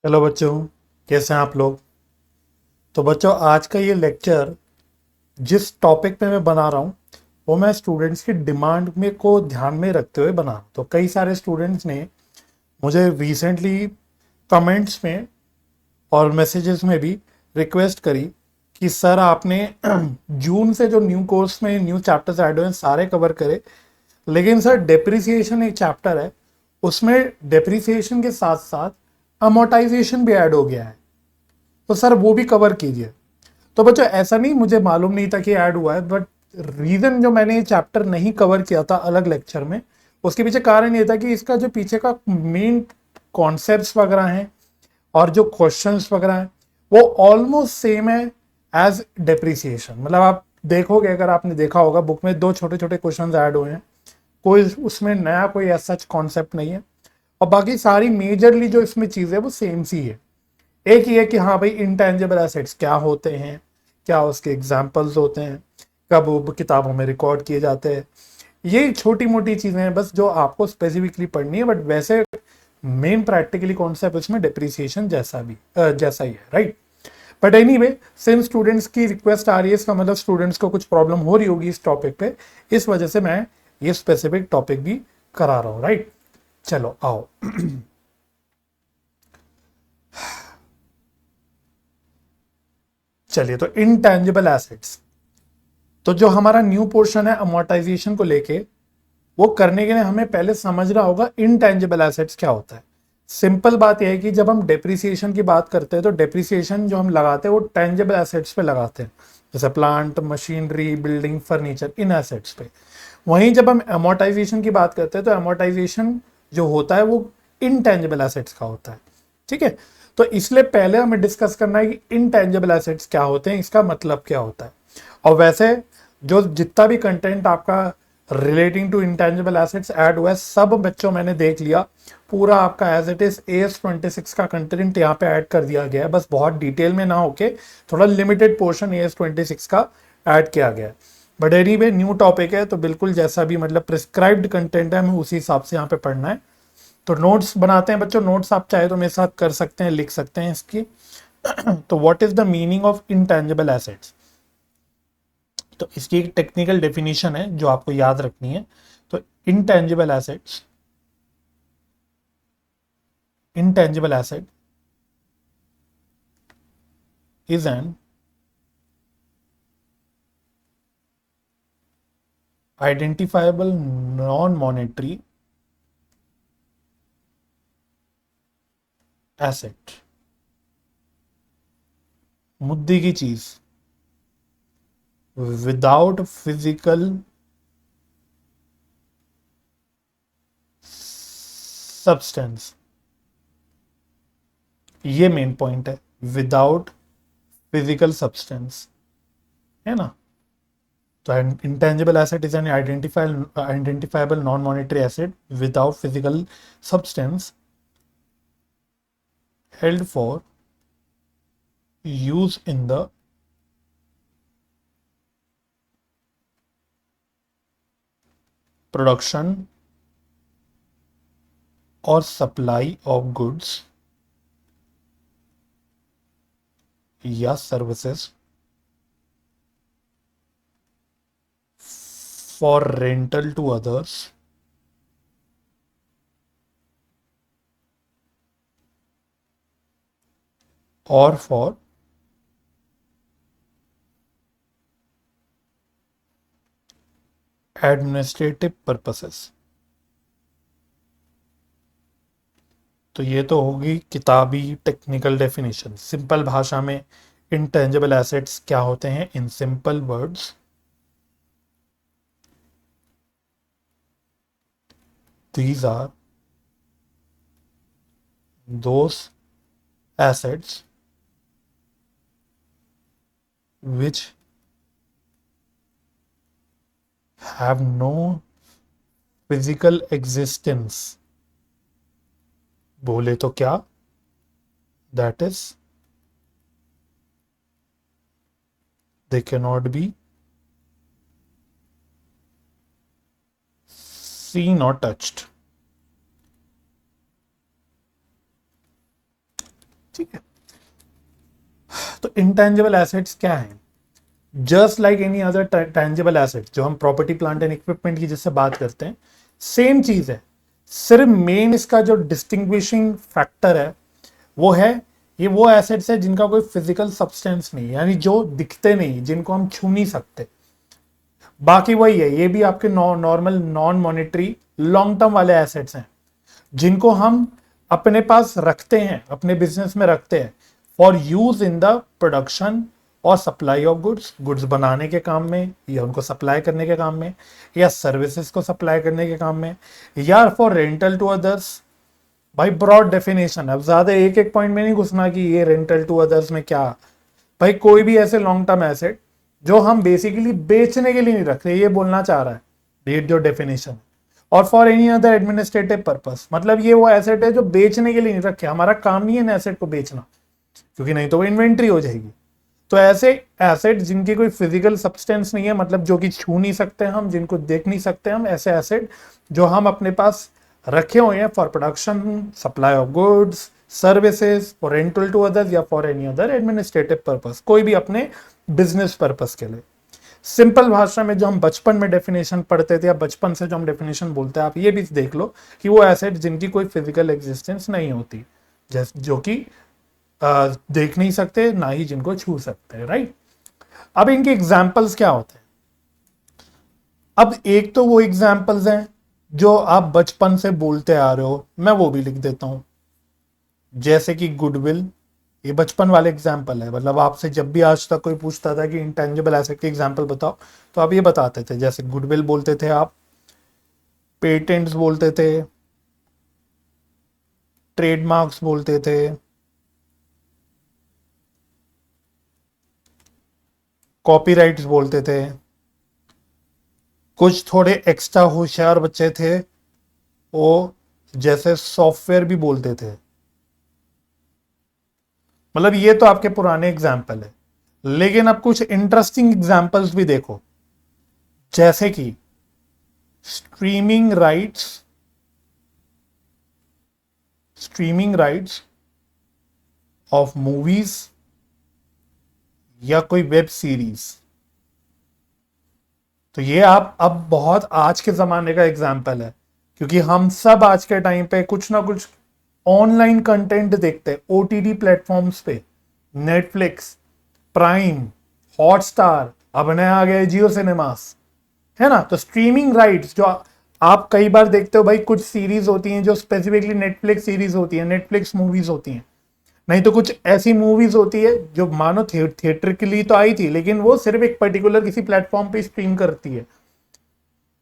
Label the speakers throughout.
Speaker 1: Hello बच्चों, कैसे हैं आप लोग। तो बच्चों, आज का ये लेक्चर जिस टॉपिक पे मैं बना रहा हूँ वो मैं स्टूडेंट्स की डिमांड में को ध्यान में रखते हुए बना रहा हूँ। तो कई सारे स्टूडेंट्स ने मुझे रिसेंटली कमेंट्स में और मैसेजेस में भी रिक्वेस्ट करी कि सर आपने जून से जो न्यू कोर्स में न्यू चैप्टर्स ऐड हुए हैं सारे कवर करे, लेकिन सर डेप्रिसिएशन एक चैप्टर है, उसमें डेप्रिसिएशन के साथ साथ अमोर्टाइजेशन भी ऐड हो गया है, तो सर वो भी कवर कीजिए। तो बच्चों, ऐसा नहीं, मुझे मालूम नहीं था कि ऐड हुआ है, बट रीजन जो मैंने ये चैप्टर नहीं कवर किया था अलग लेक्चर में, उसके पीछे कारण ये था कि इसका जो पीछे का मेन कॉन्सेप्ट्स वगैरह हैं और जो क्वेश्चंस वगैरह हैं वो ऑलमोस्ट सेम है एज डेप्रिसिएशन। मतलब आप देखोगे, अगर आपने देखा होगा बुक में दो छोटे छोटे क्वेश्चंस ऐड हुए हैं, कोई उसमें नया कोई ऐसा सच कॉन्सेप्ट नहीं है, और बाकी सारी मेजरली जो इसमें चीज़ है वो सेम सी है। एक ही है कि हाँ भाई, इंटेंजिबल एसेट्स क्या होते हैं, क्या उसके एग्जाम्पल्स होते हैं, कब वो किताबों में रिकॉर्ड किए जाते हैं। ये छोटी मोटी चीज़ें हैं बस जो आपको स्पेसिफिकली पढ़नी है, बट वैसे मेन प्रैक्टिकली कॉन्सेप्ट इसमें डिप्रिसिएशन जैसा ही है, right. But any way, since students की रिक्वेस्ट आ रही है, इसका मतलब स्टूडेंट्स को कुछ प्रॉब्लम हो रही होगी इस टॉपिक पे, इस वजह से मैं ये स्पेसिफिक टॉपिक भी करा रहा हूँ, राइट। चलो आओ। चलिए, तो इनटेंजिबल एसेट्स, तो जो हमारा न्यू पोर्शन है अमोर्टाइजेशन को लेके, वो करने के लिए हमें पहले समझना होगा इनटेंजिबल एसेट्स क्या होता है। सिंपल बात यह है कि जब हम डेप्रिसिएशन की बात करते हैं तो डेप्रिसिएशन जो हम लगाते हैं वो टेंजिबल एसेट्स पे लगाते हैं, जैसे प्लांट, मशीनरी, बिल्डिंग, फर्नीचर, इन एसेट्स पे। वहीं जब हम अमोर्टाइजेशन की बात करते हैं तो अमोर्टाइजेशन जो होता है वो इनटेंजिबल एसेट्स का होता है, ठीक है। तो इसलिए पहले हमें डिस्कस करना है कि इनटेंजिबल एसेट्स क्या होते हैं, इसका मतलब क्या होता है। और वैसे जो जितना भी कंटेंट आपका relating to intangible assets add हुआ है, सब बच्चों मैंने देख लिया, पूरा आपका एज इट इज AS 26 का कंटेंट यहाँ पे ऐड कर दिया गया है, बस बहुत डिटेल में ना होके थोड़ा लिमिटेड पोर्शन AS 26 का ऐड किया गया है। But any way, new topic है तो बिल्कुल जैसा भी मतलब प्रिस्क्राइब्ड कंटेंट है हमें उसी हिसाब से यहाँ पे पढ़ना है। तो नोट्स बनाते हैं बच्चों, नोट्स आप चाहे तो मेरे साथ कर सकते हैं, लिख सकते हैं इसकी। तो what is the meaning of intangible assets, तो इसकी एक टेक्निकल डेफिनेशन है जो आपको याद रखनी है। तो intangible assets, intangible asset is an identifiable non monetary asset, मुद्दे की चीज, विदाउट फिजिकल सब्सटेंस। ये मेन पॉइंट है, विदाउट फिजिकल सब्सटेंस, है ना। तो intangible asset is an identifiable non monetary asset without physical substance held for use in the production or supply of goods या services for rental to others और for administrative purposes. तो ये तो होगी किताबी टेक्निकल डेफिनेशन। सिंपल भाषा में intangible assets क्या होते हैं, इन simple words, these are those assets which have no physical existence। बोले तो क्या, that is they cannot be seen or touched। ठीक है। तो इंटेंजिबल एसेट्स क्या है? Just like any other tangible asset, जो हम प्रॉपर्टी प्लांट एंड इक्विपमेंट की जिससे बात करते हैं, सेम चीज है। सिर्फ मेन इसका जो डिस्टिंग्विशिंग फैक्टर है वो है ये वो एसेट्स है जिनका कोई फिजिकल सब्सटेंस नहीं, यानी जो दिखते नहीं, जिनको हम छू नहीं सकते। बाकी वही है, ये भी आपके normal non monetary long term वाले एसेट्स हैं जिनको हम अपने पास रखते हैं, अपने बिजनेस में रखते हैं for use in the production और सप्लाई ऑफ गुड्स, गुड्स बनाने के काम में, या उनको सप्लाई करने के काम में, या सर्विसेज को सप्लाई करने के काम में, या फॉर रेंटल टू अदर्स। भाई ब्रॉड डेफिनेशन, अब ज्यादा एक एक पॉइंट में नहीं घुसना कि ये रेंटल टू अदर्स में क्या। भाई कोई भी ऐसे लॉन्ग टर्म एसेट जो हम बेसिकली बेचने के लिए नहीं रख रहे, ये बोलना चाह रहा है ये जो डेफिनेशन। और for any other administrative purpose, मतलब ये वो एसेट है जो बेचने के लिए नहीं रखे, हमारा काम नहीं है ना एसेट को बेचना, क्योंकि नहीं तो वो इन्वेंट्री हो जाएगी। तो ऐसे एसेट जिनकी कोई फिजिकल सब्सटेंस नहीं है, मतलब जो कि छू नहीं सकते हम, जिनको देख नहीं सकते हम, ऐसे एसेट जो हम अपने पास रखे हुए हैं for production, supply of goods, services, for rental to others, या for any other administrative purpose, कोई भी अपने बिजनेस पर्पस के लिए। सिंपल भाषा में जो हम बचपन में डेफिनेशन पढ़ते थे, या बचपन से जो हम डेफिनेशन बोलते हैं, आप ये भी देख लो कि वो एसेट जिनकी कोई फिजिकल एग्जिस्टेंस नहीं होती, जो कि देख नहीं सकते, ना ही जिनको छू सकते हैं, राइट। अब इनके एग्जाम्पल्स क्या होते हैं? अब एक तो वो एग्जाम्पल्स हैं जो आप बचपन से बोलते आ रहे हो, मैं वो भी लिख देता हूं, जैसे कि गुडविल। ये बचपन वाले एग्जाम्पल है, मतलब आपसे जब भी आज तक कोई पूछता था कि इंटेंजिबल एसेट के एग्जाम्पल बताओ, तो आप ये बताते थे, जैसे गुडविल बोलते थे आप, पेटेंट्स बोलते थे, ट्रेडमार्क्स बोलते थे, कॉपीराइट्स बोलते थे। कुछ थोड़े एक्स्ट्रा होशियार बच्चे थे वो जैसे सॉफ्टवेयर भी बोलते थे। मतलब ये तो आपके पुराने एग्जाम्पल है, लेकिन अब कुछ इंटरेस्टिंग एग्जाम्पल्स भी देखो, जैसे कि streaming rights, streaming rights of movies या कोई वेब सीरीज। तो ये आप अब बहुत आज के जमाने का एग्जाम्पल है, क्योंकि हम सब आज के टाइम पे कुछ ना कुछ ऑनलाइन कंटेंट देखते हैं, ओटीटी प्लेटफॉर्म्स पे, नेटफ्लिक्स, प्राइम, हॉटस्टार, अब नया आ गया है जियो सिनेमास, है ना। तो स्ट्रीमिंग राइट्स जो आप कई बार देखते हो, भाई कुछ सीरीज होती हैं जो स्पेसिफिकली नेटफ्लिक्स सीरीज होती है, नेटफ्लिक्स मूवीज होती हैं, नहीं तो कुछ ऐसी मूवीज होती है जो मानो थिएटर के लिए तो आई थी, लेकिन वो सिर्फ एक पर्टिकुलर किसी प्लेटफॉर्म पे स्ट्रीम करती है।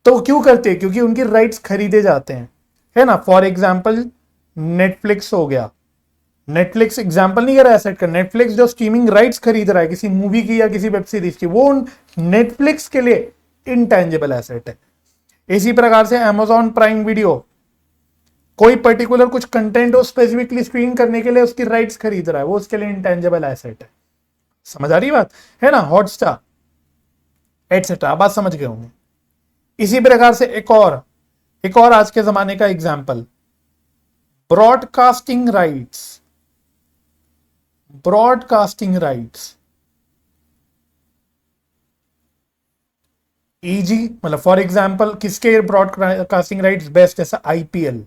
Speaker 1: तो क्यों करती है? क्योंकि उनकी राइट्स खरीदे जाते हैं, है ना। फॉर एग्जाम्पल नेटफ्लिक्स हो गया, नेटफ्लिक्स एग्जाम्पल नहीं कर रहा एसेट का, नेटफ्लिक्स जो स्ट्रीमिंग राइट्स खरीद रहा है किसी मूवी की या किसी वेब सीरीज की, वो नेटफ्लिक्स के लिए इंटेंजिबल एसेट है। इसी प्रकार से अमेजॉन प्राइम वीडियो कोई पर्टिकुलर कुछ कंटेंट हो स्पेसिफिकली स्क्रीन करने के लिए उसकी राइट्स खरीद रहा है, वो उसके लिए इंटेंजिबल एसेट है। समझ आ रही बात है ना। हॉटस्टार एटसेट्रा, बात समझ गए होंगे। इसी प्रकार से एक और आज के जमाने का example, broadcasting rights, broadcasting rights, easy, मतलब फॉर एग्जाम्पल किसके ब्रॉडकास्टिंग राइट्स बेस्ट, जैसा आईपीएल,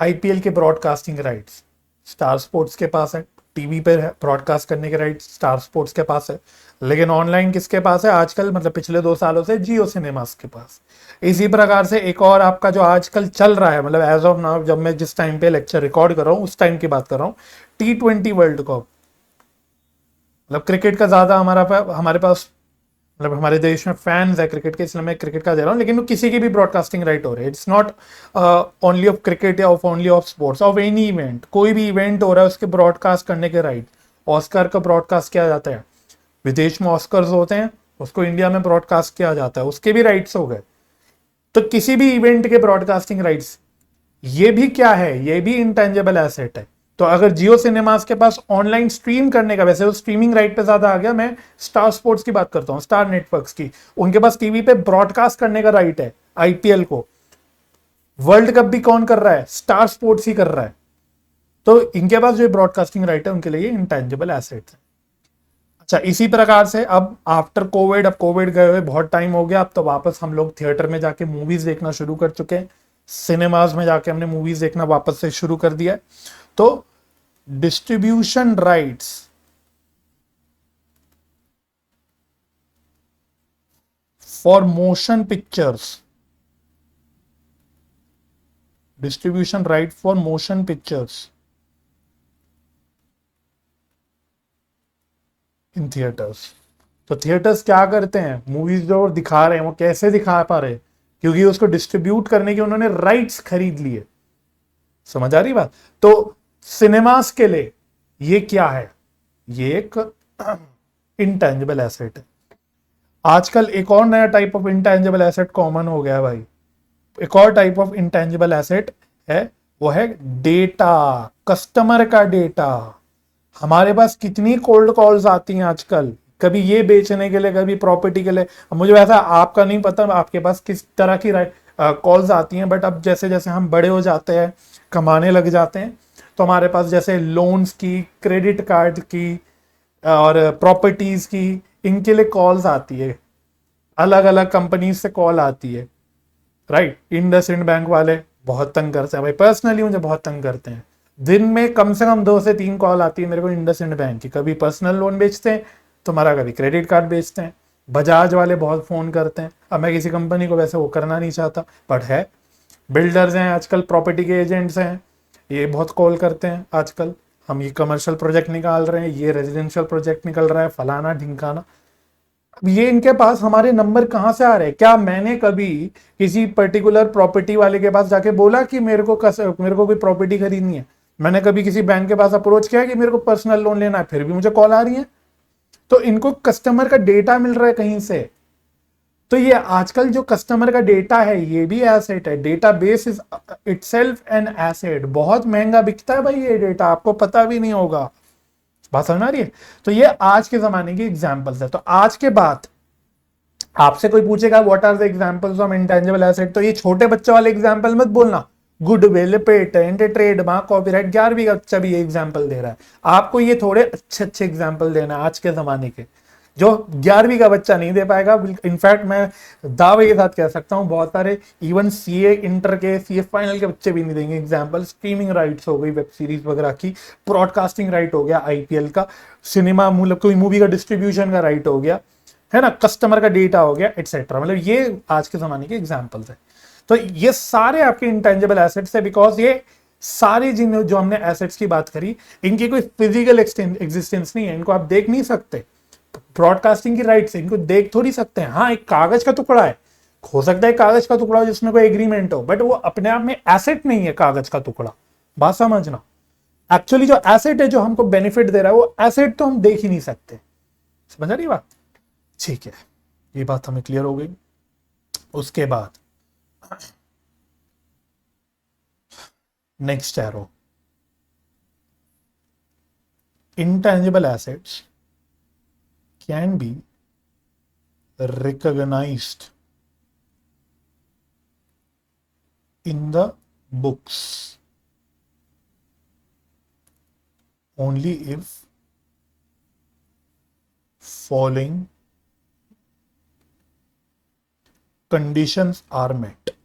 Speaker 1: आईपीएल के ब्रॉडकास्टिंग राइट्स स्टार स्पोर्ट्स के पास है, टीवी पर ब्रॉडकास्ट करने के राइट्स स्टार स्पोर्ट्स के पास है, लेकिन ऑनलाइन किसके पास है आजकल, मतलब पिछले 2 सालों से जियो सिनेमास के पास। इसी प्रकार से एक और आपका जो आजकल चल रहा है, मतलब एज ऑफ नाउ जब मैं जिस टाइम पे लेक्चर रिकॉर्ड कर रहा हूँ उस टाइम की बात कर रहा हूँ, T20 वर्ल्ड कप, मतलब क्रिकेट का ज्यादा हमारे पास, मतलब हमारे देश में फैंस है क्रिकेट के, इसलिए मैं क्रिकेट का दे रहा हूँ, लेकिन किसी की भी ब्रॉडकास्टिंग राइट हो रही है, it's not only of cricket या only of sports, of any event, कोई भी इवेंट हो रहा है उसके ब्रॉडकास्ट करने के राइट। ऑस्कर का ब्रॉडकास्ट किया जाता है, विदेश में ऑस्कर्स होते हैं, उसको इंडिया में ब्रॉडकास्ट किया जाता है, उसके भी राइट्स हो गए। तो किसी भी इवेंट के ब्रॉडकास्टिंग राइट्स, ये भी क्या है, ये भी इंटेंजिबल एसेट है। तो अगर जियो सिनेमास के पास ऑनलाइन स्ट्रीम करने का, वैसे वो स्ट्रीमिंग राइट पे ज्यादा आ गया, मैं स्टार स्पोर्ट्स की बात करता हूँ, स्टार नेटवर्क्स की, उनके पास टीवी पे ब्रॉडकास्ट करने का राइट है आईपीएल को। वर्ल्ड कप भी कौन कर रहा है? स्टार स्पोर्ट्स ही कर रहा है। तो इनके पास जो ब्रॉडकास्टिंग राइट है उनके लिए ये इंटेंजिबल एसेट है। अच्छा, इसी प्रकार से अब आफ्टर कोविड, अब कोविड गए हुए बहुत टाइम हो गया, अब तो वापस हम लोग थिएटर में जाके मूवीज देखना शुरू कर चुके हैं, सिनेमाज में जाके हमने मूवीज देखना वापस से शुरू कर दिया है। तो distribution rights for motion pictures, distribution right for motion pictures in theatres. तो थिएटर्स क्या करते हैं, मूवीज जो दिखा रहे हैं वो कैसे दिखा पा रहे हैं, क्योंकि उसको डिस्ट्रीब्यूट करने की उन्होंने राइट्स खरीद लिए। समझ आ रही बात? तो सिनेमास के लिए ये क्या है, ये एक इंटेंजिबल एसेट है। आजकल एक और नया type of intangible asset common हो गया है भाई। एक और टाइप ऑफ इंटेंजिबल एसेट है, वो है डेटा, कस्टमर का डेटा। हमारे पास कितनी कोल्ड कॉल्स आती हैं आजकल, कभी ये बेचने के लिए, कभी प्रॉपर्टी के लिए। अब मुझे वैसा आपका नहीं पता आपके पास किस तरह की कॉल्स आती हैं, बट अब जैसे जैसे हम बड़े हो जाते हैं, कमाने लग जाते हैं, तो हमारे पास जैसे लोन्स की, क्रेडिट कार्ड की और प्रॉपर्टीज की, इनके लिए कॉल्स आती है, अलग अलग कंपनीज से कॉल आती है, राइट। इंडसइंड बैंक वाले बहुत तंग करते हैं भाई, पर्सनली मुझे बहुत तंग करते हैं। दिन में कम से कम 2 से 3 कॉल आती है मेरे को इंडसइंड बैंक की, कभी पर्सनल लोन बेचते हैं तुम्हारा, कभी क्रेडिट कार्ड बेचते हैं। बजाज वाले बहुत फोन करते हैं। अब मैं किसी कंपनी को वैसे वो करना नहीं चाहता, बट है, बिल्डर्स हैं आजकल, प्रॉपर्टी के एजेंट्स हैं, ये बहुत कॉल करते हैं आजकल। हम ये कमर्शियल प्रोजेक्ट निकाल रहे हैं, ये रेजिडेंशियल प्रोजेक्ट निकल रहा है, फलाना ढिमकाना। अब ये इनके पास हमारे नंबर कहाँ से आ रहे हैं? क्या मैंने कभी किसी पर्टिकुलर प्रॉपर्टी वाले के पास जाके बोला कि मेरे को कोई प्रॉपर्टी खरीदनी है? मैंने कभी किसी बैंक के पास अप्रोच किया कि मेरे को पर्सनल लोन लेना है, फिर भी मुझे कॉल आ रही है? तो इनको कस्टमर का डेटा मिल रहा है कहीं से। तो ये आजकल जो कस्टमर का डेटा है ये भी एसेट है। Data base is itself an asset. बहुत महंगा बिकता है भाई ये डेटा, आपको पता भी नहीं होगा। बात समझ आ रही है? तो ये आज के जमाने की एग्जांपल्स है। तो आज के बाद आपसे कोई पूछेगा what are the examples of intangible asset, तो ये छोटे बच्चों वाले एग्जांपल मत बोलना। गुडविल, पेटेंट, ट्रेडमार्क, कॉपीराइट, 11वीं का बच्चा भी ये एग्जांपल दे रहा है। आपको ये थोड़े अच्छे अच्छे एग्जांपल देना है आज के जमाने के, जो 11वीं का बच्चा नहीं दे पाएगा। इनफैक्ट मैं दावे के साथ कह सकता हूं बहुत सारे इवन सीए इंटर के, सीए फाइनल के बच्चे भी नहीं देंगे एग्जांपल। स्ट्रीमिंग राइट्स हो गई वेब सीरीज वगैरह की, ब्रॉडकास्टिंग राइट हो गया आईपीएल का, सिनेमा मतलब कोई मूवी का डिस्ट्रीब्यूशन का राइट हो गया, है ना, कस्टमर का डेटा हो गया, एटसेट्रा। मतलब ये आज के जमाने के एग्जाम्पल्स है। तो ये सारे आपके इंटेंजिबल एसेट्स है, बिकॉज ये सारे जिन जो हमने एसेट्स की बात करी, इनकी कोई फिजिकल एग्जिस्टेंस नहीं है, इनको आप देख नहीं सकते। ब्रॉडकास्टिंग की राइट्स इनको देख थोड़ी सकते हैं। हाँ, एक कागज का टुकड़ा है, हो सकता है कागज का टुकड़ा हो जिसमें कोई एग्रीमेंट हो, बट वो अपने आप में एसेट नहीं है कागज का टुकड़ा। बात समझना, एक्चुअली जो एसेट है जो हमको बेनिफिट दे रहा है वो एसेट तो हम देख ही नहीं सकते। समझ आ रही बात? ठीक है, ये बात हमें क्लियर हो गई। उसके बाद next arrow, intangible assets can be recognized in the books only if following conditions are met।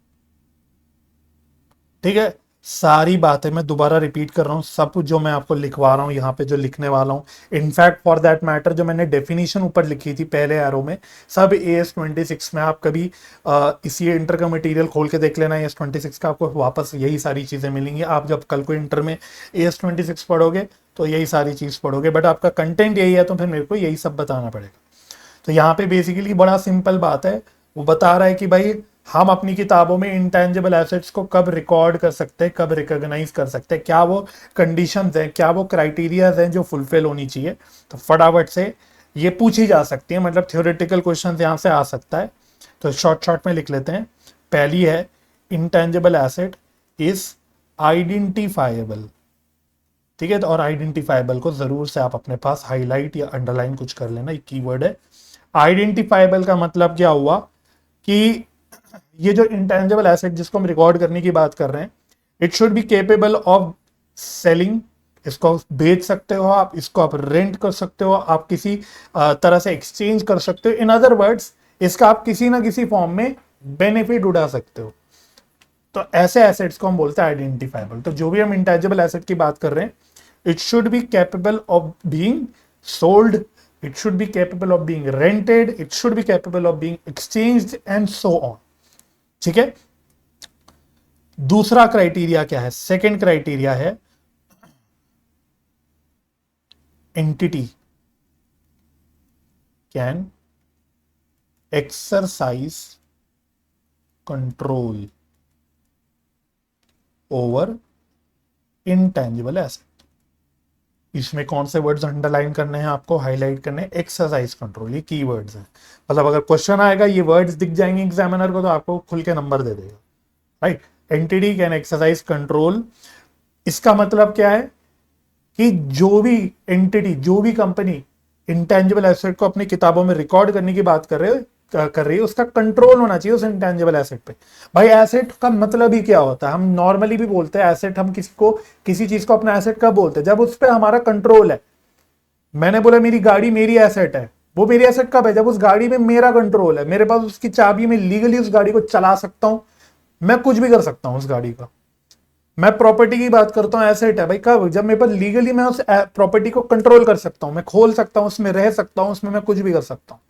Speaker 1: ठीक है, सारी बातें मैं दोबारा रिपीट कर रहा हूं, सब जो मैं आपको लिखवा रहा हूं यहाँ पे, जो लिखने वाला हूं, इनफैक्ट फॉर दैट मैटर जो मैंने डेफिनेशन ऊपर लिखी थी पहले एरो में, सब AS26 में आप कभी इसी इंटर का मटेरियल खोल के देख लेना। AS26 का आपको वापस यही सारी चीजें मिलेंगी। आप जब कल को इंटर में AS26 पढ़ोगे तो यही सारी चीज पढ़ोगे, बट आपका कंटेंट यही है तो फिर मेरे को यही सब बताना पड़ेगा। तो यहाँ पे बेसिकली बड़ा सिंपल बात है, वो बता रहा है कि भाई हम अपनी किताबों में इंटेंजिबल एसेट्स को कब रिकॉर्ड कर सकते हैं, कब रिकॉग्नाइज कर सकते हैं, क्या वो कंडीशंस हैं, क्या वो क्राइटेरियाज हैं जो फुलफिल होनी चाहिए। तो फटाफट से ये पूछी जा सकती है, मतलब थ्योरेटिकल क्वेश्चन यहाँ से आ सकता है। तो शॉर्ट में लिख लेते हैं। पहली है, इंटेंजिबल एसेट इज आइडेंटिफाइबल। ठीक है, तो और आइडेंटिफाइबल को जरूर से आप अपने पास हाईलाइट या अंडरलाइन कुछ कर लेना, एक कीवर्ड है। आइडेंटिफाइबल का मतलब क्या हुआ कि ये जो इंटेंजिबल एसेट जिसको हम रिकॉर्ड करने की बात कर रहे हैं, it should be capable of selling इसको बेच सकते हो आप, इसको आप रेंट कर सकते हो, आप किसी तरह से एक्सचेंज कर सकते हो। इन अदर वर्ड्स, इसका आप किसी ना किसी फॉर्म में बेनिफिट उठा सकते हो। तो ऐसे एसेट्स को हम बोलते हैं आइडेंटिफाइबल। तो जो भी हम इंटेंजिबल एसेट की बात कर रहे हैं, it should be capable of being sold, it should be capable of being rented, it should be capable of being exchanged and so on. ठीक है। दूसरा क्राइटेरिया क्या है? सेकंड क्राइटेरिया है entity can exercise control over intangible asset. इसमें कौन से words underline करने हैं आपको, हाईलाइट करने हैं? एक्सरसाइज कंट्रोल, ये कीवर्ड्स हैं। मतलब अगर क्वेश्चन आएगा, ये वर्ड्स दिख जाएंगे एग्जामिनर को, तो आपको खुल के नंबर दे देगा, right. Entity can exercise control, इसका मतलब क्या है कि जो भी एंटिटी, जो भी कंपनी इंटेंजिबल एसेट को अपनी किताबों में रिकॉर्ड करने की बात कर रही है, उसका कंट्रोल होना चाहिए उस इंटेंजिबल एसेट पे। भाई एसेट का मतलब ही क्या होता है? हम नॉर्मली भी बोलते हैं एसेट, हम किसी चीज को अपना एसेट कब बोलते हैं? जब उस पर हमारा कंट्रोल है। मैंने बोला मेरी गाड़ी मेरी एसेट है, वो मेरी एसेट कब है? जब उस गाड़ी में मेरा कंट्रोल है, मेरे पास उसकी चाबी, में लीगली उस गाड़ी को चला सकता हूं, मैं कुछ भी कर सकता हूं उस गाड़ी का। मैं प्रॉपर्टी की बात करता हूं, एसेट है भाई कब? जब मेरे पास लीगली मैं उस प्रॉपर्टी को कंट्रोल कर सकता हूं, मैं खोल सकता हूं, उसमें रह सकता हूं, उसमें मैं कुछ भी कर सकता हूं।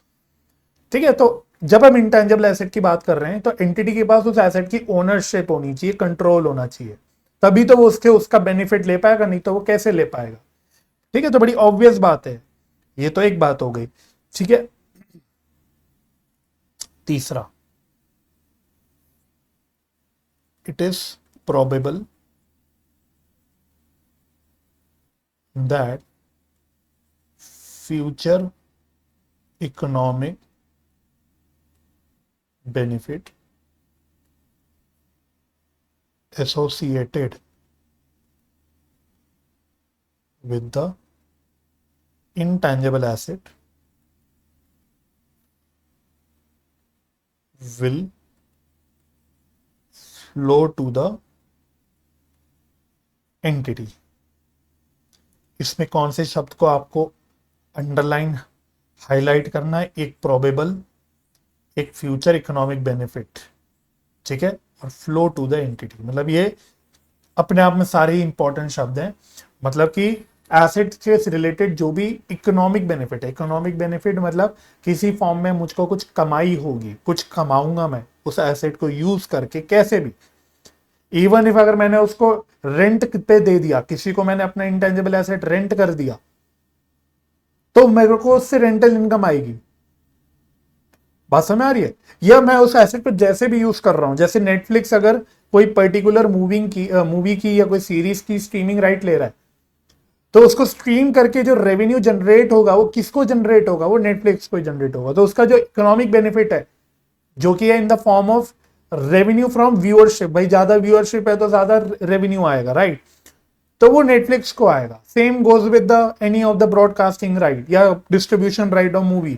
Speaker 1: ठीक है। तो जब हम इंटेंजिबल एसेट की बात कर रहे हैं, तो एंटिटी के पास उस एसेट की ओनरशिप होनी चाहिए, कंट्रोल होना चाहिए, तभी तो वो उसका बेनिफिट ले पाएगा, नहीं तो वो कैसे ले पाएगा? ठीक है। तो बड़ी ऑब्वियस बात है, ये तो एक बात हो गई। ठीक है। तीसरा, it is probable that future economic benefit associated with the intangible asset will flow to the entity। इसमें कौन से शब्द को आपको अंडरलाइन हाईलाइट करना है? एक प्रोबेबल, एक फ्यूचर इकोनॉमिक बेनिफिट, ठीक है, और फ्लो टू द एंटिटी। मतलब ये अपने आप में सारे ही इंपॉर्टेंट शब्द हैं। मतलब कि एसेट से रिलेटेड जो भी इकोनॉमिक बेनिफिट है, इकोनॉमिक बेनिफिट मतलब किसी फॉर्म में मुझको कुछ कमाई होगी, कुछ कमाऊंगा मैं उस एसेट को यूज करके कैसे भी। इवन इफ अगर मैंने उसको रेंट पे दे दिया, किसी को मैंने अपना इंटेंजिबल एसेट रेंट कर दिया, तो मेरे को उससे रेंटल इनकम आएगी। बात समझ आ रही है? या मैं उस एसेट को जैसे भी यूज कर रहा हूं, जैसे नेटफ्लिक्स अगर कोई पर्टिकुलर मूवी की या कोई सीरीज की स्ट्रीमिंग राइट ले रहा है, तो उसको स्ट्रीम करके जो रेवेन्यू जनरेट होगा, वो किसको जनरेट होगा? वो नेटफ्लिक्स को जनरेट होगा। तो उसका जो इकोनॉमिक बेनिफिट है, जो कि है in the form of revenue from viewership, भाई ज्यादा व्यूअरशिप है तो ज्यादा रेवेन्यू आएगा, राइट, तो वो नेटफ्लिक्स को आएगा। Same goes with the any of the broadcasting right या डिस्ट्रीब्यूशन राइट ऑफ मूवी।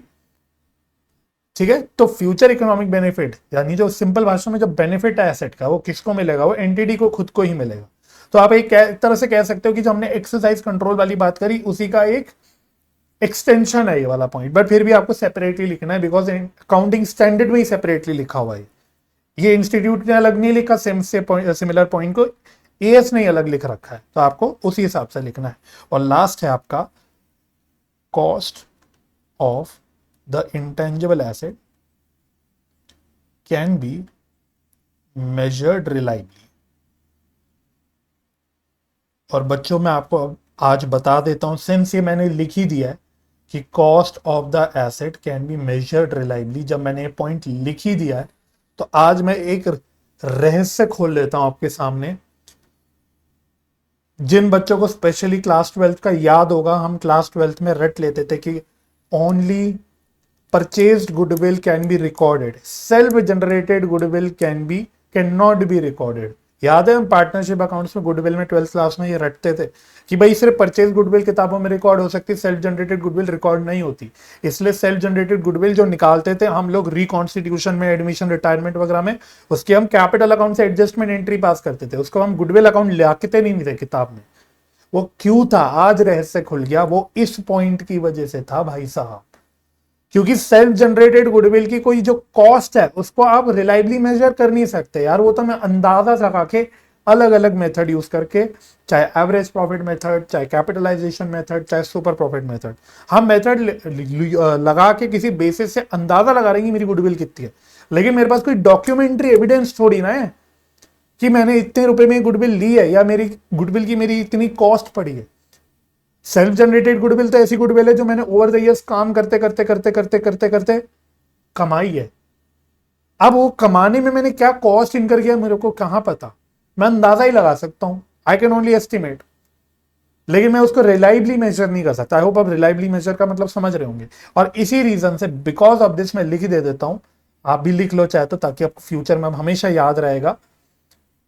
Speaker 1: ठीक है। तो फ्यूचर इकोनॉमिक बेनिफिट, यानी जो सिंपल भाषा में जो बेनिफिट है एसेट का, वो किसको मिलेगा? वो एंटिटी को खुद को ही मिलेगा। तो आप एक तरह से कह सकते हो कि जो हमने एक्सरसाइज कंट्रोल वाली बात करी, उसी का एक एक्सटेंशन है ये वाला पॉइंट, बट फिर भी आपको सेपरेटली लिखना है, बिकॉज अकाउंटिंग स्टैंडर्ड में ही सेपरेटली लिखा हुआ है। ये इंस्टीट्यूट ने अलग नहीं लिखा सिमिलर पॉइंट को, एएस ने अलग लिख रखा है, तो आपको उसी हिसाब से लिखना है। और लास्ट है आपका cost of the intangible asset can be measured reliably। और बच्चों मैं आपको आज बता देता हूं, सिंस ये मैंने लिख ही दिया है कि cost of the asset can be measured reliably, जब मैंने ये पॉइंट लिख ही दिया है, तो आज मैं एक रहस्य खोल लेता हूं आपके सामने। जिन बच्चों को स्पेशली क्लास 12 का याद होगा, हम क्लास 12 में रट लेते थे कि only purchased goodwill can be recorded, self generated goodwill cannot be recorded। याद है हम पार्टनरशिप अकाउंट्स में गुडविल में 12th क्लास में ये रटते थे कि भाई सिर्फ परचेज गुडविल किताबों में रिकॉर्ड हो सकती, सेल्फ जनरेटेड गुडविल रिकॉर्ड नहीं होती। इसलिए सेल्फ जनरेटेड गुडविल जो निकालते थे हम लोग रिकॉन्स्टिट्यूशन में, एडमिशन, रिटायरमेंट वगैरह में, उसके हम कैपिटल अकाउंट से एडजस्टमेंट एंट्री पास करते थे, उसको हम गुडविल अकाउंट लाते नहीं थे किताब में, वो क्यों था, आज रहस्य खुल गया, वो इस पॉइंट की वजह से था भाई साहब, क्योंकि सेल्फ जनरेटेड गुडविल की कोई जो कॉस्ट है उसको आप रिलायबली मेजर कर नहीं सकते यार, वो तो मैं अंदाजा लगा के अलग अलग मेथड यूज करके, चाहे एवरेज प्रॉफिट मेथड, चाहे कैपिटलाइजेशन मेथड, चाहे सुपर प्रॉफिट मेथड, हम मेथड लगा के किसी बेसिस से अंदाजा लगा रहे हैं कि मेरी गुडविल कितनी है, लेकिन मेरे पास कोई डॉक्यूमेंट्री एविडेंस थोड़ी ना है कि मैंने इतने रुपए में गुडविल ली है या मेरी गुडविल की मेरी इतनी कॉस्ट पड़ी है। सेल्फ जनरेटेड गुडविल तो ऐसी गुडविल है जो मैंने ओवर द इयर्स काम करते करते करते करते करते करते कमाई है। अब वो कमाने में मैंने क्या कॉस्ट इनकर किया मेरे को कहां पता, मैं अंदाजा ही लगा सकता हूं, आई कैन ओनली एस्टिमेट, लेकिन मैं उसको रिलायबली मेजर नहीं कर सकता। आई होप आप रिलायबली मेजर का मतलब समझ रहे होंगे। और इसी रीजन से बिकॉज ऑफ दिस मैं लिख दे देता हूं, आप भी लिख लो चाहे तो, ताकि आपको फ्यूचर में हमेशा याद रहेगा।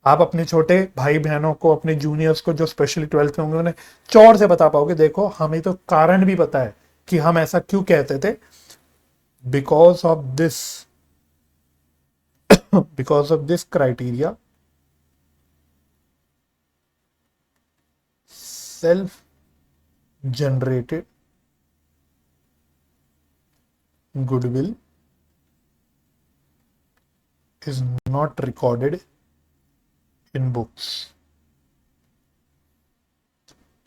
Speaker 1: आप अपने छोटे भाई बहनों को, अपने जूनियर्स को जो स्पेशली 12th में होंगे, उन्हें चौड़ से बता पाओगे, देखो हमें तो कारण भी पता है कि हम ऐसा क्यों कहते थे, because of this, because of this criteria, self generated goodwill is not recorded in books,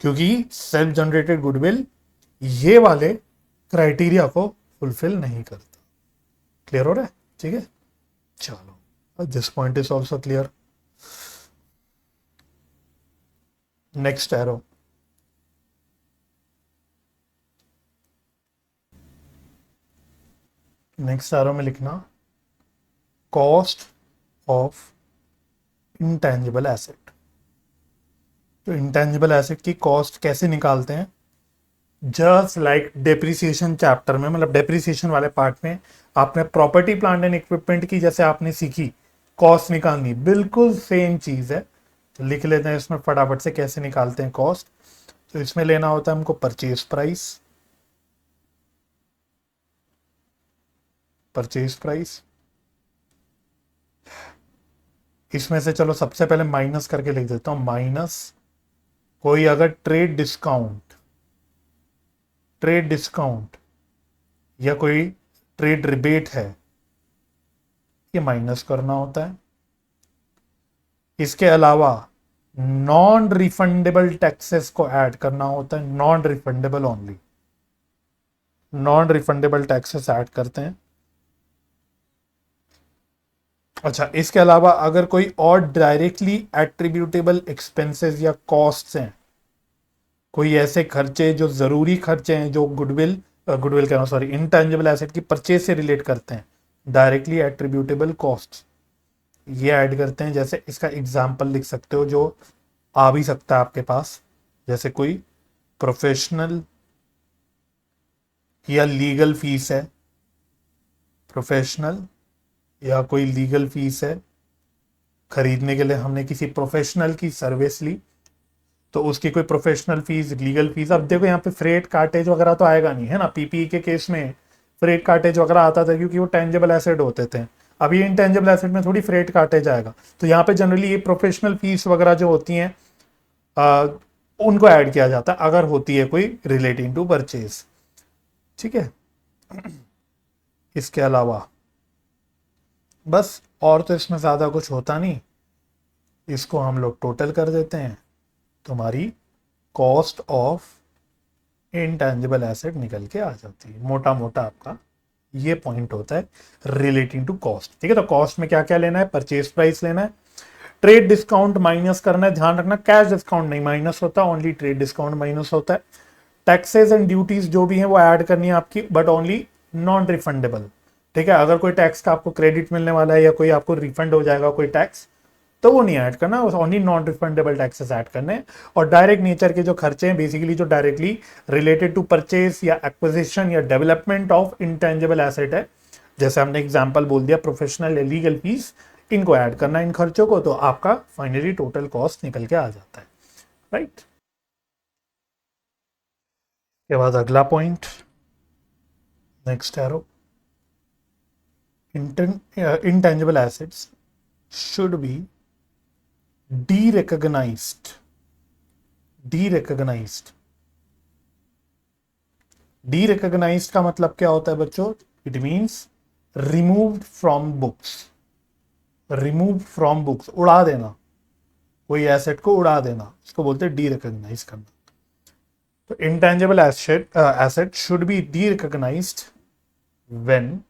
Speaker 1: क्योंकि सेल्फ जनरेटेड गुडविल ये वाले क्राइटेरिया को फुलफिल नहीं करता। क्लियर हो रहा है? ठीक है, चलो this point is also clear. Next arrow, next arrow में लिखना कॉस्ट ऑफ इंटेंजिबल एसेट। तो इंटेंजिबल एसेट की कॉस्ट कैसे निकालते हैं, जस्ट लाइक डेप्रिसिएशन चैप्टर में, मतलब डेप्रिसिएशन वाले पार्ट में आपने प्रॉपर्टी प्लांट एंड इक्विपमेंट की जैसे आपने सीखी कॉस्ट निकालनी, बिल्कुल सेम चीज है। तो लिख लेते हैं इसमें फटाफट से कैसे निकालते हैं कॉस्ट। तो इसमें लेना होता है हमको परचेज प्राइस, परचेज प्राइस, इसमें से चलो सबसे पहले माइनस करके लिख देता हूं, माइनस कोई अगर ट्रेड डिस्काउंट, ट्रेड डिस्काउंट या कोई ट्रेड रिबेट है, ये माइनस करना होता है। इसके अलावा नॉन रिफंडेबल टैक्सेस को ऐड करना होता है, non refundable only, non refundable taxes add करते हैं। अच्छा, इसके अलावा अगर कोई और डायरेक्टली एट्रीब्यूटेबल एक्सपेंसेस या कॉस्ट्स हैं, कोई ऐसे खर्चे जो जरूरी खर्चे हैं जो गुडविल गुडविल कहना सॉरी इंटेंजिबल एसेट की परचेज से रिलेट करते हैं, डायरेक्टली एट्रीब्यूटेबल कॉस्ट, ये ऐड करते हैं। जैसे इसका एग्जांपल लिख सकते हो जो आ भी सकता है आपके पास, जैसे कोई प्रोफेशनल या लीगल फीस है, प्रोफेशनल या कोई लीगल फीस है, खरीदने के लिए हमने किसी प्रोफेशनल की सर्विस ली, तो उसकी कोई प्रोफेशनल फीस, लीगल फीस। अब देखो यहाँ पे फ्रेट कार्टेज वगैरह तो आएगा नहीं है ना, पीपीई के केस में फ्रेट कार्टेज वगैरह आता था क्योंकि वो टेंजेबल एसेट होते थे। अभी इनटेंजेबल एसेट में थोड़ी फ्रेट कार्टेज आएगा, तो यहाँ पे जनरली ये प्रोफेशनल फीस वगैरह जो होती हैं उनको ऐड किया जाता है अगर होती है कोई रिलेटिंग टू परचेज। ठीक है, इसके अलावा बस और तो इसमें ज्यादा कुछ होता नहीं, इसको हम लोग टोटल कर देते हैं, तुम्हारी कॉस्ट ऑफ इंटेंजिबल एसेट निकल के आ जाती है। मोटा मोटा आपका ये पॉइंट होता है रिलेटिंग टू कॉस्ट। ठीक है, तो कॉस्ट में क्या क्या लेना है, परचेज प्राइस लेना है, ट्रेड डिस्काउंट माइनस करना है, ध्यान रखना कैश डिस्काउंट नहीं माइनस होता, ओनली ट्रेड डिस्काउंट माइनस होता है। टैक्सेस एंड ड्यूटीज जो भी हैं वो ऐड करनी है आपकी, बट ओनली नॉन रिफंडेबल। ठीक है, अगर कोई टैक्स का आपको क्रेडिट मिलने वाला है या कोई आपको रिफंड हो जाएगा कोई टैक्स, तो वो नहीं ऐड करना, only non refundable taxes add करने हैं। और डायरेक्ट नेचर के जो खर्चे हैं, बेसिकली जो डायरेक्टली रिलेटेड टू परचेज या एक्विजिशन या डेवलपमेंट ऑफ इंटेंजिबल एसेट है, जैसे हमने एग्जांपल बोल दिया प्रोफेशनल या लीगल फीस, इनको ऐड करना इन खर्चों को, तो आपका फाइनली टोटल कॉस्ट निकल के आ जाता है। राइट, के बाद अगला point, next arrow, intangible assets should be derecognized derecognized. Derecognized का मतलब क्या होता है बच्चों? It means removed from books. Remove from books, उड़ा देना, कोई एसेट को उड़ा देना, इसको बोलते हैं डी रिकॉग्नाइज करना। तो intangible asset should be derecognized when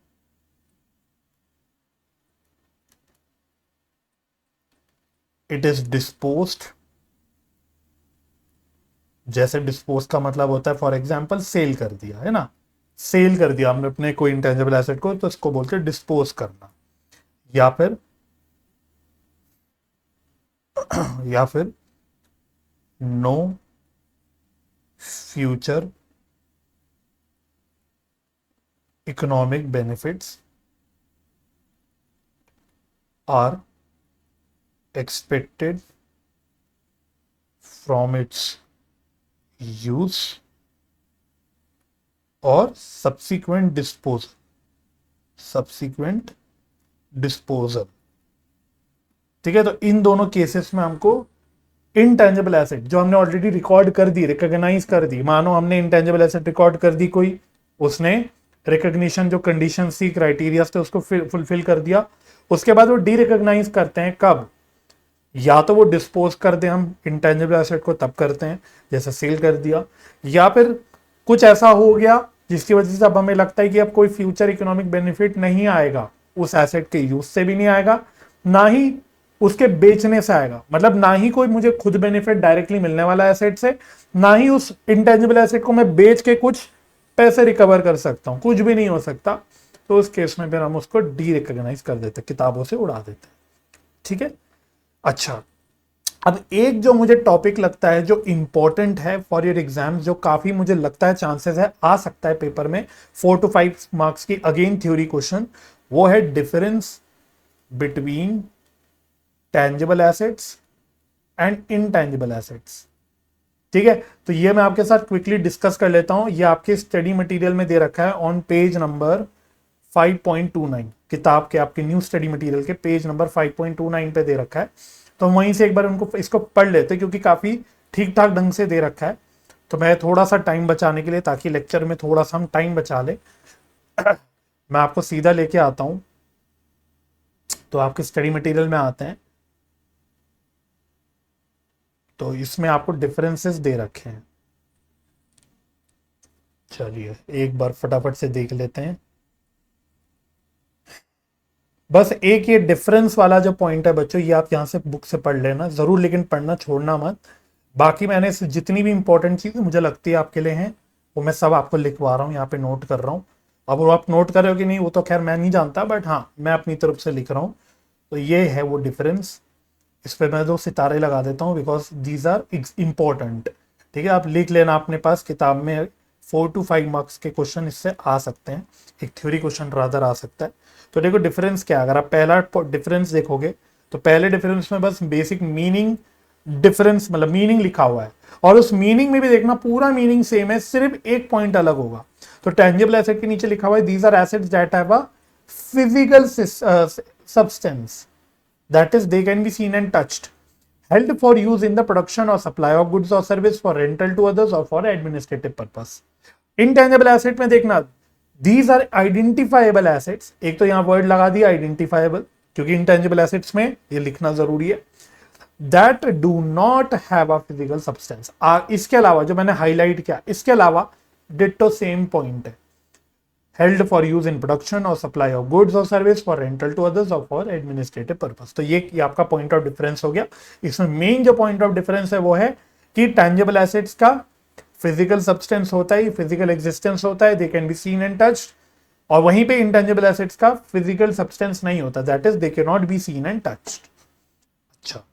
Speaker 1: it is disposed. जैसे डिस्पोज का मतलब होता है फॉर एग्जांपल सेल कर दिया, है ना, सेल कर दिया हमने अपने कोई इंटेंजिबल एसेट को, तो इसको बोलते हैं डिस्पोज करना। या फिर no future economic benefits are expected from its use और सब्सिक्वेंट डिस्पोजल। ठीक है, तो इन दोनों केसेस में हमको इंटेंजिबल एसेट जो हमने ऑलरेडी रिकॉर्ड कर दी, रिकॉग्नाइज कर दी, मानो हमने इंटेंजिबल एसेट रिकॉर्ड कर दी कोई, उसने रिकॉग्निशन जो कंडीशन थी, क्राइटेरिया थे, उसको फुलफिल कर दिया, उसके बाद वो डी रिकॉग्नाइज करते हैं कब? या तो वो डिस्पोज कर दे हम इंटेंजिबल एसेट को, तब करते हैं जैसे सेल कर दिया, या फिर कुछ ऐसा हो गया जिसकी वजह से अब हमें लगता है कि अब कोई फ्यूचर इकोनॉमिक बेनिफिट नहीं आएगा, उस एसेट के यूज से भी नहीं आएगा, ना ही उसके बेचने से आएगा, मतलब ना ही कोई मुझे खुद बेनिफिट डायरेक्टली मिलने वाला एसेट से, ना ही उस इंटेंजिबल एसेट को मैं बेच के कुछ पैसे रिकवर कर सकता हूं, कुछ भी नहीं हो सकता। तो उस केस में फिर हम उसको डी रिकॉग्नाइज कर देते, किताबों से उड़ा देते। ठीक है, अच्छा, अब एक जो मुझे टॉपिक लगता है जो इंपॉर्टेंट है फॉर योर एग्जाम, जो काफी मुझे लगता है चांसेस है आ सकता है पेपर में 4 to 5 मार्क्स की अगेन थ्योरी क्वेश्चन, वो है difference between tangible assets and intangible assets. ठीक है, तो ये मैं आपके साथ क्विकली डिस्कस कर लेता हूं। ये आपके स्टडी मटेरियल में दे रखा है ऑन पेज नंबर 5.29, किताब के आपके न्यू स्टडी मटेरियल के पेज नंबर 5.29 पे दे रखा है। तो वहीं से एक बार उनको इसको पढ़ लेते, क्योंकि काफी ठीक ठाक ढंग से दे रखा है। तो मैं थोड़ा सा टाइम बचाने के लिए, ताकि लेक्चर में थोड़ा सा हम टाइम बचा ले, मैं आपको सीधा लेके आता हूं। तो आपके स्टडी मटेरियल में आते हैं, तो इसमें आपको डिफरेंसेस दे रखे हैं। चलिए एक बार फटाफट से देख लेते हैं। बस एक ये डिफरेंस वाला जो पॉइंट है बच्चों, ये आप यहां से बुक से पढ़ लेना जरूर, लेकिन पढ़ना छोड़ना मत। बाकी मैंने जितनी भी इंपॉर्टेंट चीजें मुझे लगती है आपके लिए हैं, वो मैं सब आपको लिखवा रहा हूँ, यहाँ पे नोट कर रहा हूँ। अब वो आप नोट कर रहे हो कि नहीं वो तो खैर मैं नहीं जानता, बट हाँ मैं अपनी तरफ से लिख रहा हूँ। तो ये है वो डिफरेंस। इस पर मैं 2 सितारे लगा देता हूँ, बिकॉज दीज आर इंपॉर्टेंट। ठीक है, आप लिख लेना, अपने पास किताब में 4 to 5 मार्क्स के क्वेश्चन इससे आ सकते हैं, एक थ्योरी क्वेश्चन रादर आ सकता है। तो देखो डिफरेंस क्या है, अगर आप पहला डिफरेंस देखोगे तो पहले डिफरेंस में बस बेसिक मीनिंग डिफरेंस, मतलब मीनिंग लिखा हुआ है, और उस मीनिंग में भी देखना पूरा मीनिंग सेम है, सिर्फ एक पॉइंट अलग होगा। तो टेंजिबल एसेट के नीचे लिखा हुआ है these are assets that have a physical substance, that is they can be seen and touched, held for use in the production or supply of goods or service, for rental to others or for administrative purpose. Intangible asset में देखना these are identifiable assets, एक तो यहाँ word लगा दिया identifiable, क्योंकि intangible assets में ये लिखना जरूरी है, that do not have a physical substance। इसके अलावा जो मैंने हाईलाइट किया, इसके अलावा डिट्टो सेम पॉइंट है, held for use in production or supply of goods or service, for rental to others or for administrative purpose। तो ये आपका पॉइंट ऑफ डिफरेंस हो गया। इसमें मेन जो पॉइंट ऑफ डिफरेंस है वो है कि टैंजिबल एसेट्स का फिजिकल सब्सटेंस होता है, फिजिकल एग्जिस्टेंस होता है, they can be seen and touched, और वहीं पे इंटेंजिबल एसेट्स का फिजिकल सब्सटेंस नहीं होता, that is they can not be seen and touched. अच्छा,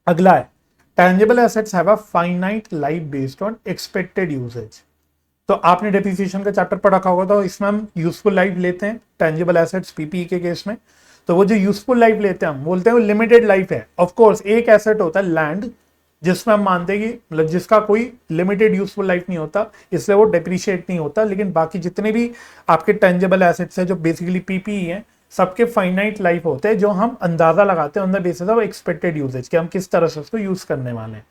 Speaker 1: अगला है tangible assets have a finite life based on expected usages. तो आपने डेप्रिसिएशन का चैप्टर पढ़ा होगा, तो इसमें हम यूजफुल लाइफ लेते हैं टेंजिबल एसेट्स पीपीई के केस में। तो वो जो यूजफुल लाइफ लेते हैं हम बोलते हैं वो लिमिटेड लाइफ है। ऑफ कोर्स एक एसेट होता है लैंड, जिसमें हम मानते हैं कि मतलब जिसका कोई लिमिटेड यूजफुल लाइफ नहीं होता, इसलिए वो डेप्रिशिएट नहीं होता। लेकिन बाकी जितने भी आपके टेंजिबल एसेट्स हैं जो बेसिकली पीपीई हैं, सबके फाइनाइट लाइफ होते हैं, जो हम अंदाजा लगाते हैं on the basis of expected usages कि हम किस तरह से उसको यूज करने वाले हैं।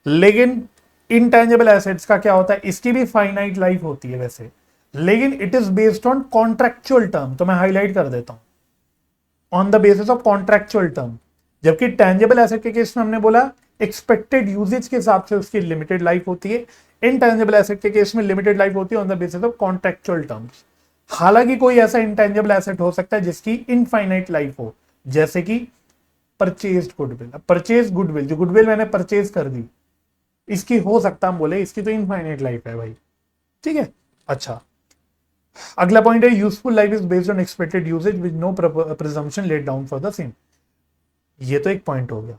Speaker 1: लेकिन इंटेंजिबल एसेट्स का क्या होता है, इसकी भी फाइनाइट लाइफ होती है वैसे, लेकिन it is based on contractual term, तो मैं हाईलाइट कर देता हूं, on the basis of contractual term. जबकि टेंजिबल एसेट के केस में हमने बोला एक्सपेक्टेड यूजेज के हिसाब से उसकी लिमिटेड लाइफ होती है, इनटेंजिबल एसेट के केस में लिमिटेड लाइफ होती है on the basis of contractual terms. हालांकि कोई ऐसा इंटेंजिबल एसेट हो सकता है जिसकी इनफाइनाइट लाइफ हो, जैसे कि परचेज्ड गुडविल। परचेज गुडविल, जो गुडविल मैंने परचेज कर दी, इसकी हो सकता हम बोले इसकी तो इनफाइनाइट लाइफ है भाई, ठीक है। अच्छा, अगला पॉइंट है useful life is based on expected usages with no presumption laid down for the same. ये तो एक पॉइंट हो गया।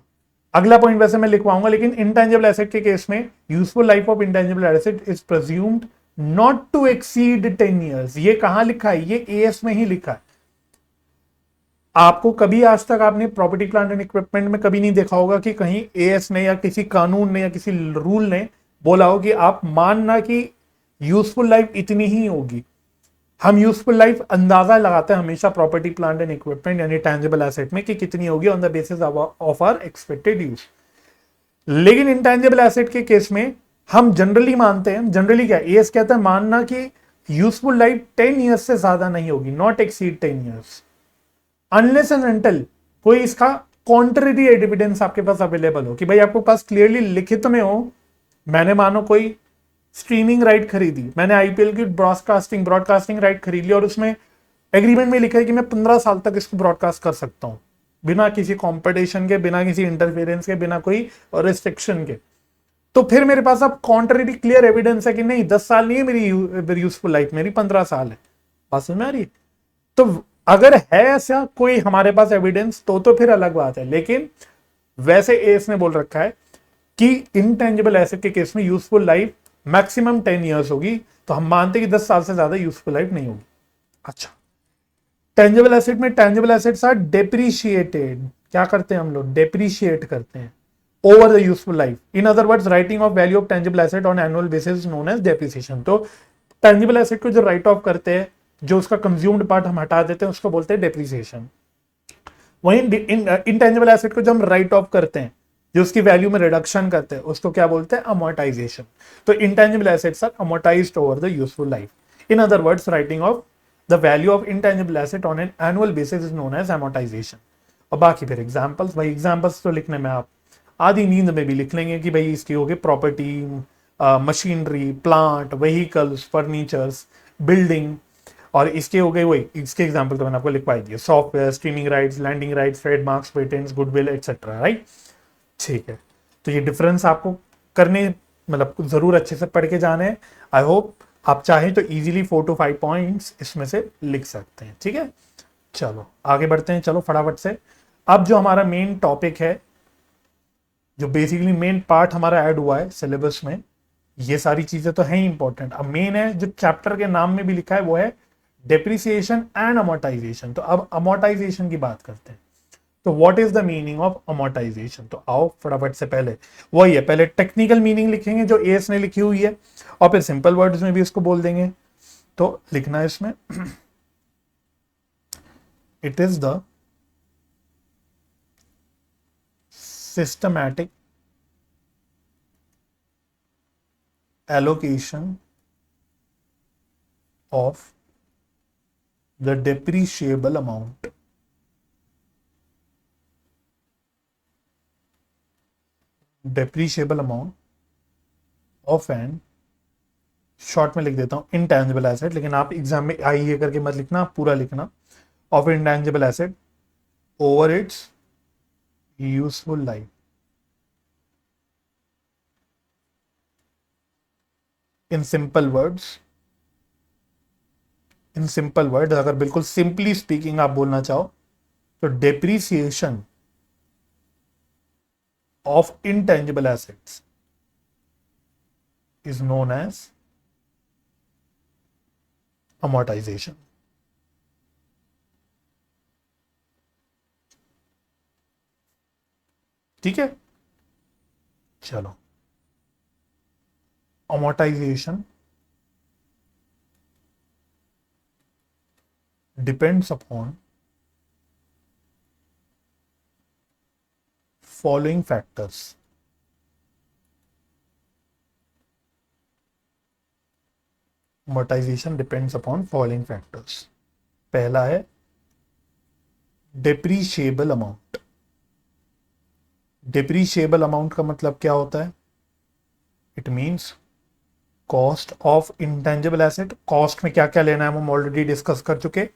Speaker 1: अगला पॉइंट वैसे मैं लिखवाऊंगा, लेकिन इंटेंजिबल एसेट के केस में useful life of intangible asset is presumed not to exceed 10 years. ये कहां लिखा है, ये एएस में ही लिखा है। आपको कभी आज तक आपने प्रॉपर्टी प्लांट एंड इक्विपमेंट में कभी नहीं देखा होगा कि कहीं एएस ने या किसी कानून ने या किसी रूल ने बोला हो कि आप मानना कि यूजफुल लाइफ इतनी ही होगी। हम यूजफुल लाइफ अंदाजा लगाते हैं हमेशा प्रॉपर्टी प्लांट एंड इक्विपमेंट यानी टेंजिबल एसेट में कि कितनी होगी on the basis of our expected use. लेकिन इंटेंजिबल एसेट के केस में हम जनरली मानते हैं, जनरली क्या एएस कहता है मानना कि यूजफुल लाइफ 10 ईयर्स से ज्यादा नहीं होगी, not exceed 10 years, unless and until कोई इसका कॉन्ट्ररी एविडेंस आपके पास अवेलेबल हो कि भाई आपके पास क्लियरली लिखित में हो। मैंने मानो कोई स्ट्रीमिंग राइट खरीदी, मैंने आईपीएल की ब्रॉडकास्टिंग राइट खरीद ली और उसमें एग्रीमेंट में लिखा है कि मैं 15 साल तक इसको ब्रॉडकास्ट कर सकता हूं बिना किसी कंपटीशन के, बिना किसी इंटरफेरेंस के, बिना कोई रिस्ट्रिक्शन के। तो फिर मेरे पास अब कॉन्ट्ररी क्लियर एविडेंस है कि नहीं 10 साल नहीं है मेरी यूजफुल लाइफ, मेरी 15 साल है। बात समझ में आ रही है? तो अगर है ऐसा कोई हमारे पास एविडेंस तो फिर अलग बात है, लेकिन वैसे एस ने बोल रखा है कि इंटेंजिबल एसेट के केस में यूजफुल लाइफ मैक्सिमम 10 ईयर्स होगी, तो हम मानते हैं कि 10 साल से ज्यादा यूजफुल लाइफ नहीं होगी। अच्छा, टेंजिबल एसेट में टेंजिबल एसेट्स आर डेप्रीशिएटेड। क्या करते हैं हम लोग, डेप्रीशिएट करते हैं over the useful life. In other words writing off value of tangible asset on annual basis known as depreciation. तो टेंजिबल एसेट को जो राइट ऑफ करते हैं, जो उसका कंज्यूम्ड पार्ट हम हटा देते हैं, उसको बोलते हैं डेप्रिसिएशन। वहीं इंटेंजिबल एसेट को जो हम राइट ऑफ करते हैं, जो उसकी वैल्यू में रिडक्शन करते हैं, उसको क्या बोलते हैं, अमोर्टाइजेशन। तो intangible assets are amortized over the useful life. In other words writing off the value of intangible asset on an annual basis is known as amortization. और बाकी फिर एग्जांपल्स, भाई एग्जांपल्स तो लिखने में आप आधी नींद में भी लिख लेंगे कि भाई इसकी होगी property, machinery, plant, vehicles, furnitures, building. और इसके हो गए वही, इसके एग्जांपल तो मैंने आपको लिखवाई दिए, software, streaming rights, landing rights, trademarks, patents, goodwill etcetera, right. ठीक है, तो ये डिफरेंस आपको करने मतलब जरूर अच्छे से पढ़ के जाने हैं। आई होप आप चाहें तो इजीली 4 to 5 पॉइंट्स इसमें से लिख सकते हैं, ठीक है। चलो आगे बढ़ते हैं, चलो फटाफट से। अब जो हमारा मेन टॉपिक है, जो बेसिकली मेन पार्ट हमारा ऐड हुआ है सिलेबस में, ये सारी चीजें तो हैं इंपॉर्टेंट। अब मेन है जो चैप्टर के नाम में भी लिखा है, वो है डेप्रिसिएशन एंड अमोर्टाइजेशन। तो अब अमोर्टाइजेशन की बात करते हैं। तो what is the meaning of amortisation? तो आओ फटाफट से पहले वही है, पहले टेक्निकल मीनिंग लिखेंगे जो एस ने लिखी हुई है, और फिर सिंपल वर्ड्स में भी इसको बोल देंगे। तो लिखना है इसमें it is the systematic allocation of the depreciable amount of an, short में लिख देता हूं इंटेंजिबल एसेट, लेकिन आप एग्जाम में आई करके मत लिखना, आप पूरा लिखना, of intangible asset over its useful life. In simple words अगर बिल्कुल सिंपली स्पीकिंग आप बोलना चाहो तो depreciation of intangible assets is known as amortization. ठीक है, चलो। amortization depends upon following factors. amortization depends upon following factors. पहला है depreciable amount. depreciable amount का मतलब क्या होता है? It means cost of intangible asset. cost में क्या क्या लेना है हम ऑलरेडी डिस्कस कर चुके,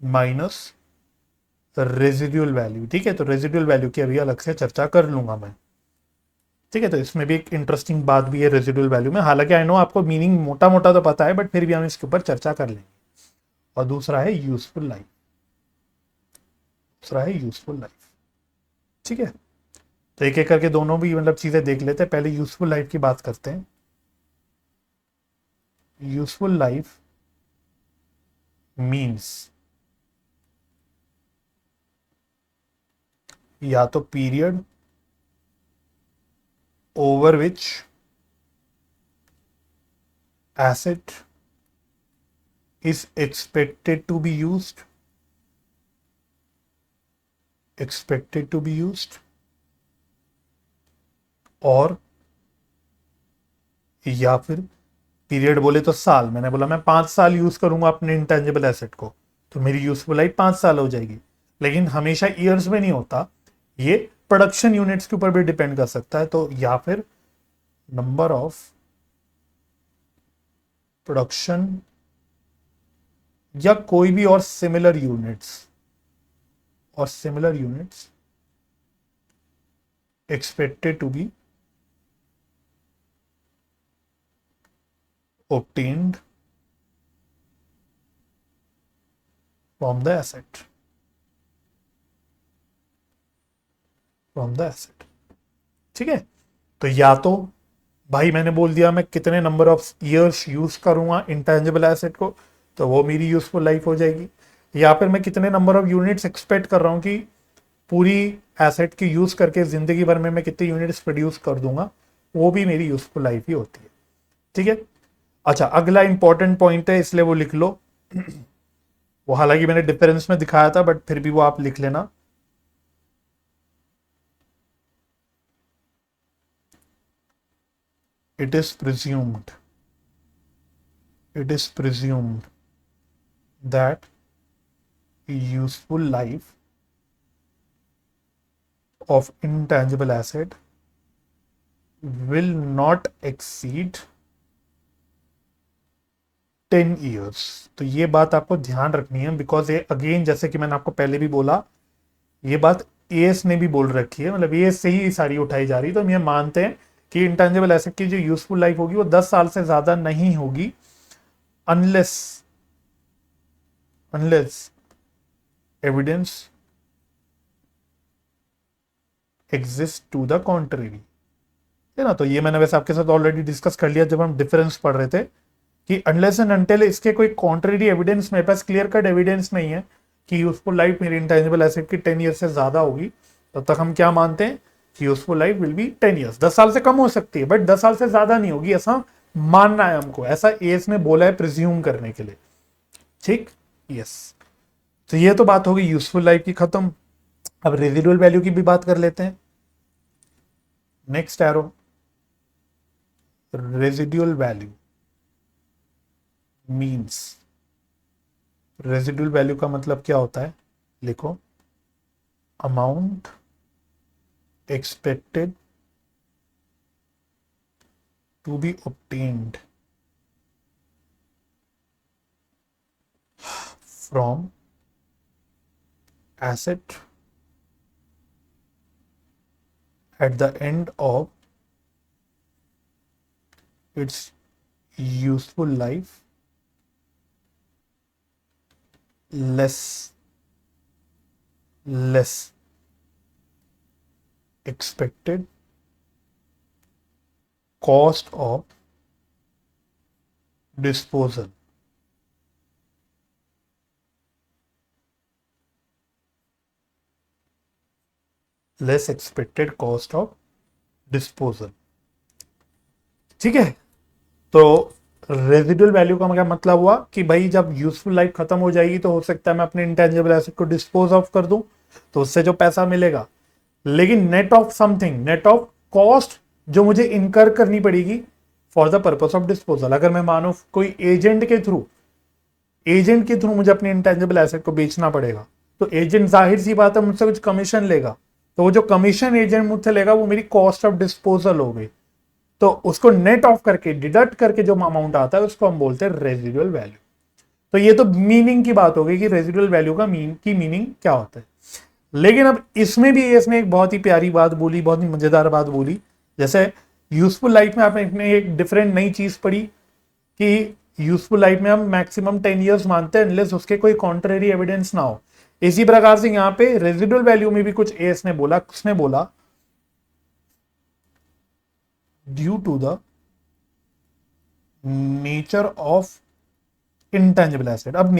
Speaker 1: माइनस रेजिडुअल वैल्यू. ठीक है, तो रेजिडुअल वैल्यू की अभी अलग से चर्चा कर लूंगा मैं. ठीक है, तो इसमें भी एक इंटरेस्टिंग बात भी है रेजिडुअल वैल्यू में. हालांकि आई नो आपको मीनिंग मोटा मोटा तो पता है, बट फिर भी हम इसके ऊपर चर्चा कर लेंगे. और दूसरा है यूजफुल लाइफ. ठीक है, तो एक एक करके दोनों भी मतलब चीजें देख लेते हैं. पहले यूजफुल लाइफ की बात करते हैं. यूजफुल लाइफ मीन्स या तो period over which asset is expected to be used, और या फिर पीरियड बोले तो साल. मैंने बोला मैं 5 साल यूज करूंगा अपने इंटेंजिबल एसेट को, तो मेरी यूजफुल लाइफ 5 साल हो जाएगी. लेकिन हमेशा ईयर्स में नहीं होता, ये प्रोडक्शन यूनिट्स के ऊपर भी डिपेंड कर सकता है. तो या फिर नंबर ऑफ प्रोडक्शन या कोई भी और similar units expected to be obtained from the asset. ठीक है, तो या तो भाई मैंने बोल दिया मैं कितने नंबर ऑफ ईयर्स यूज करूंगा इंटेंजिबल एसेट को, तो वो मेरी यूजफुल लाइफ हो जाएगी. या फिर मैं कितने नंबर ऑफ यूनिट्स एक्सपेक्ट कर रहा हूं कि पूरी एसेट की यूज करके जिंदगी भर में मैं कितने यूनिट्स प्रोड्यूस कर दूंगा, वो भी मेरी यूजफुल लाइफ ही होती है. ठीक है, अच्छा अगला इंपॉर्टेंट पॉइंट है, इसलिए वो लिख लो. वो हालांकि मैंने डिफरेंस में दिखाया था, बट फिर भी वो आप लिख लेना. it is presumed that useful life of intangible asset will not exceed 10 years. तो ये बात आपको ध्यान रखनी है, बिकॉज ये अगेन जैसे कि मैंने आपको पहले भी बोला, ये बात एएस ने भी बोल रखी है, मतलब एएस से ही सारी उठाई जा रही है. तो हम ये मानते हैं कि इंटेंजिबल एसेट की जो यूजफुल लाइफ होगी वो 10 साल से ज्यादा नहीं होगी, unless evidence exist to the contrary. है ना, तो ये मैंने वैसे आपके साथ ऑलरेडी डिस्कस कर लिया जब हम डिफरेंस पढ़ रहे थे, कि अनलेस एंड अनटिल इसके कोई कॉन्ट्रेरी एविडेंस, मेरे पास क्लियर कट एविडेंस नहीं है कि यूजफुल लाइफ मेरी इंटेंजिबल एसेट की 10 ईयर से ज्यादा होगी, तब तक हम क्या मानते हैं कि useful life will be 10 years. 10 साल से कम हो सकती है, बट 10 साल से ज्यादा नहीं होगी, ऐसा मानना है हमको. ऐसा एएस ने बोला है प्रिज्यूम करने के लिए. ठीक, यस. तो ये तो बात होगी यूजफुल लाइफ की खत्म. अब रेजिडुअल वैल्यू की भी बात कर लेते हैं. Next arrow, residual value means, residual value का मतलब क्या होता है, लिखो, amount expected to be obtained from asset at the end of its useful life less expected cost of disposal. Less expected cost of disposal. ठीक है, तो residual value का क्या मतलब हुआ कि भाई जब यूजफुल लाइफ खत्म हो जाएगी तो हो सकता है मैं अपने इंटेंजिबल एसेट को डिस्पोज ऑफ कर दूं, तो उससे जो पैसा मिलेगा, लेकिन net of something, net of cost जो मुझे इनकर करनी पड़ेगी for the purpose of disposal. अगर मैं मानो कोई एजेंट के थ्रू मुझे अपने इंटेंजिबल एसेट को बेचना पड़ेगा, तो एजेंट जाहिर सी बात है मुझसे कुछ कमीशन लेगा, तो वो जो कमीशन एजेंट मुझसे लेगा वो मेरी कॉस्ट ऑफ डिस्पोजल हो गई। तो उसको नेट ऑफ करके, डिडक्ट करके जो अमाउंट आता है उसको हम बोलते हैं रेजिडुअल वैल्यू। तो ये तो मीनिंग की बात हो गई कि रेजिडुअल वैल्यू का मीनिंग क्या होता है। लेकिन अब इसमें भी इसने एक बहुत ही प्यारी बात बोली, बहुत ही मजेदार बात बोली। जैसे यूजफुल लाइफ में आपने एक डिफरेंट नई चीज पढ़ी कि यूजफुल लाइफ में हम मैक्सिमम 10 इयर्स मानते हैं अनलेस उसके कोई कॉन्ट्रेरी एविडेंस ना हो। इसी प्रकार से यहां पे रेजिडुअल वैल्यू में भी कुछ एस ने बोला, उसने बोला due to the nature of intangible asset. अब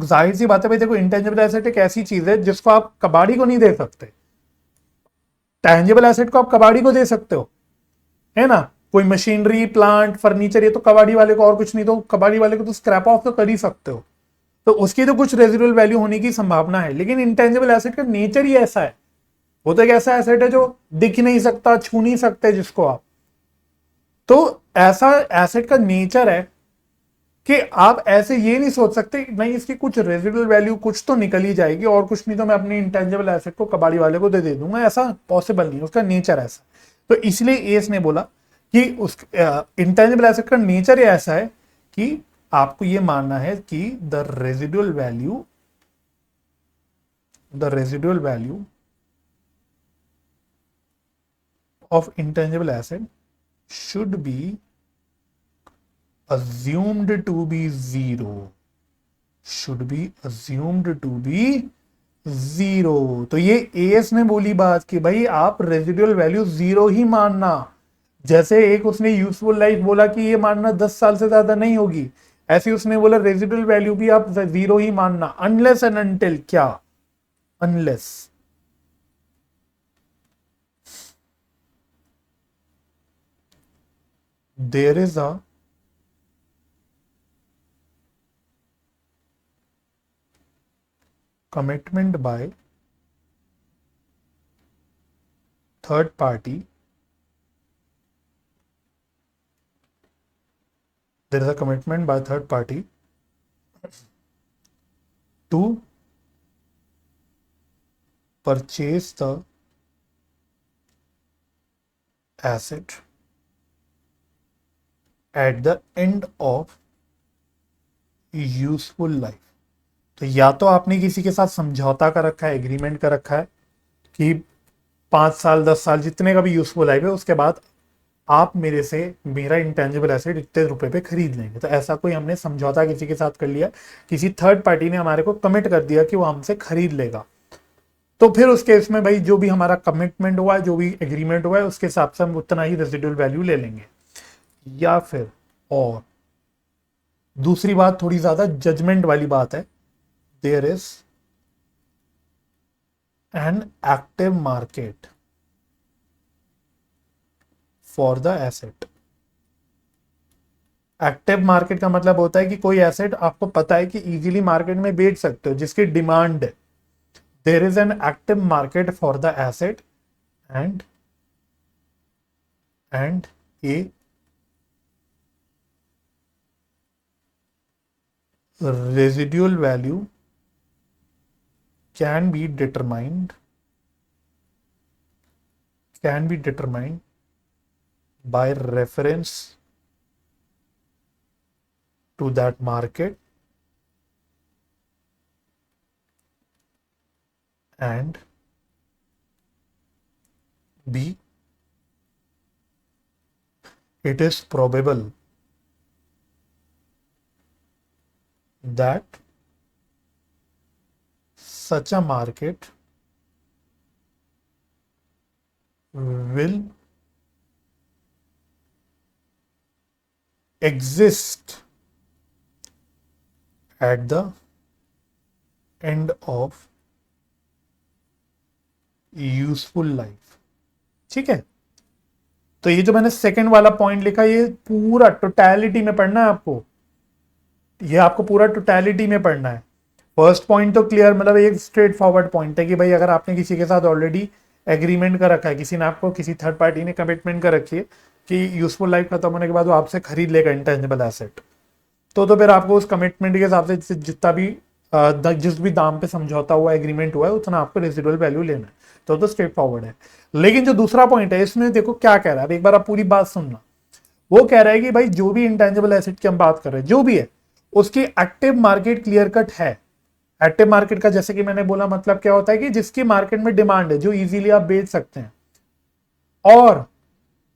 Speaker 1: जाहिर सी बात है भाई, देखो इंटेंजिबल एसेट एक ऐसी चीज है जिसको आप कबाड़ी को नहीं दे सकते। टेंजिबल एसेट को आप कबाड़ी को दे सकते हो, है ना। कोई मशीनरी, प्लांट, फर्नीचर, ये तो कबाड़ी वाले को, और कुछ नहीं तो कबाड़ी वाले को तो स्क्रैप ऑफ तो कर ही सकते हो, तो उसकी तो कुछ रेजिडुअल वैल्यू होने की संभावना है। लेकिन इंटेंजिबल एसेट का नेचर ही ऐसा है, वो तो एक ऐसा एसेट है जो दिख नहीं सकता, छू नहीं सकते जिसको आप। तो ऐसा एसेट का नेचर है कि आप ऐसे ये नहीं सोच सकते नहीं इसकी कुछ रेजिडुअल वैल्यू कुछ तो निकल ही जाएगी, और कुछ नहीं तो मैं अपने इंटेंजिबल एसेट को कबाड़ी वाले को दे दूंगा, ऐसा पॉसिबल नहीं, उसका नेचर ऐसा। तो इसलिए एस ने बोला कि उस इंटेंजिबल एसेट का नेचर ही ऐसा है कि आपको ये मानना है कि the residual value of intangible asset should B assumed to be zero, should be assumed to be zero। तो ये एएस ने बोली बात कि भाई आप रेजिडुअल वैल्यू जीरो ही मानना। जैसे एक उसने यूजफुल लाइफ बोला कि ये मानना 10 साल से ज्यादा नहीं होगी, ऐसे उसने बोला रेजिडुअल वैल्यू भी आप जीरो ही मानना, अनलेस एंड अनटिल क्या, unless there is a commitment by third party, there is a commitment by third party to purchase the asset at the end of useful life। तो या तो आपने किसी के साथ समझौता कर रखा है, एग्रीमेंट कर रखा है कि 5 साल 10 साल जितने का भी यूजफुल लाइफ है उसके बाद आप मेरे से मेरा इंटेंजिबल एसेट इतने रुपए पे खरीद लेंगे। तो ऐसा कोई हमने समझौता किसी के साथ कर लिया, किसी थर्ड पार्टी ने हमारे को कमिट कर दिया कि वो हमसे खरीद लेगा, तो फिर उस केस में भाई जो भी हमारा कमिटमेंट हुआ है, जो भी एग्रीमेंट हुआ है, उसके हिसाब से हम उतना ही रेजिडुअल वैल्यू ले लेंगे। या फिर और दूसरी बात थोड़ी ज्यादा जजमेंट वाली बात है, there is an active market for the asset। Active market का मतलब होता है कि कोई एसेट आपको पता है कि इजीली मार्केट में बेच सकते हो, जिसकी डिमांड है। There is an active market for the asset and a residual value can be determined by reference to that market and B, it is probable that such a market will exist at the end of useful life. ठीक है, तो ये जो मैंने second वाला point लिखा, ये पूरा टोटलिटी में पढ़ना है आपको, ये आपको पूरा टोटलिटी में पढ़ना है। फर्स्ट पॉइंट तो क्लियर, मतलब एक स्ट्रेट फॉरवर्ड पॉइंट है कि भाई अगर आपने किसी के साथ ऑलरेडी एग्रीमेंट कर रखा है, किसी ने आपको, किसी थर्ड पार्टी ने कमिटमेंट कर रखी है कि यूजफुल लाइफ खत्म होने के बाद वो आपसे खरीद लेगा इंटेंजिबल एसेट, तो फिर आपको उस कमिटमेंट के हिसाब से जितना भी जिस भी दाम पे समझौता हुआ एग्रीमेंट हुआ है उतना आपको रेजिडुअल वैल्यू लेना है। तो स्ट्रेट फॉरवर्ड है। लेकिन जो दूसरा पॉइंट है इसमें देखो क्या कह रहा है, अब एक बार आप पूरी बात सुनना। वो कह रहा है कि भाई जो भी इंटेंजिबल एसेट की हम बात कर रहे हैं जो भी है उसकी एक्टिव मार्केट क्लियर कट है। एक्टिव मार्केट का जैसे कि मैंने बोला मतलब क्या होता है कि जिसकी मार्केट में डिमांड है, जो इजीली आप बेच सकते हैं। और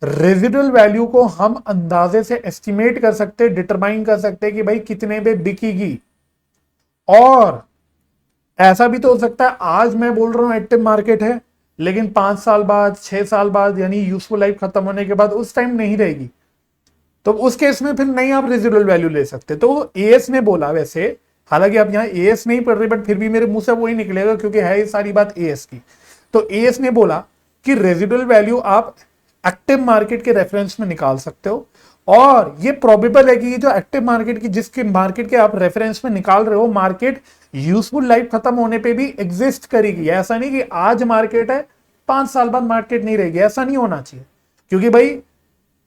Speaker 1: रेजिडुअल वैल्यू को हम अंदाजे से एस्टिमेट कर सकते हैं, डिटरमाइन कर सकते हैं कि भाई कितने पे बिकेगी। और ऐसा भी तो हो सकता है आज मैं बोल रहा हूं एक्टिव मार्केट है, लेकिन 5 साल बाद 6 साल बाद यानी यूजफुल लाइफ खत्म होने के बाद उस टाइम नहीं रहेगी, तो उस केस में फिर नहीं आप रेजिडुअल वैल्यू ले सकते। तो एएस ने बोला, वैसे हालांकि आप यहाँ एएस नहीं पढ़ रहे बट फिर भी मेरे मुंह से वही निकलेगा क्योंकि है ये सारी बात एएस की। तो एएस ने बोला कि रेजिडुअल वैल्यू आप एक्टिव मार्केट के रेफरेंस में निकाल सकते हो, और ये प्रोबेबल है कि ये जो एक्टिव मार्केट की जिसके मार्केट के आप रेफरेंस में निकाल रहे हो मार्केट यूजफुल लाइफ खत्म होने पे भी एग्जिस्ट करेगी। ऐसा नहीं कि आज मार्केट है 5 साल बाद मार्केट नहीं रहेगी, ऐसा नहीं होना चाहिए। क्योंकि भाई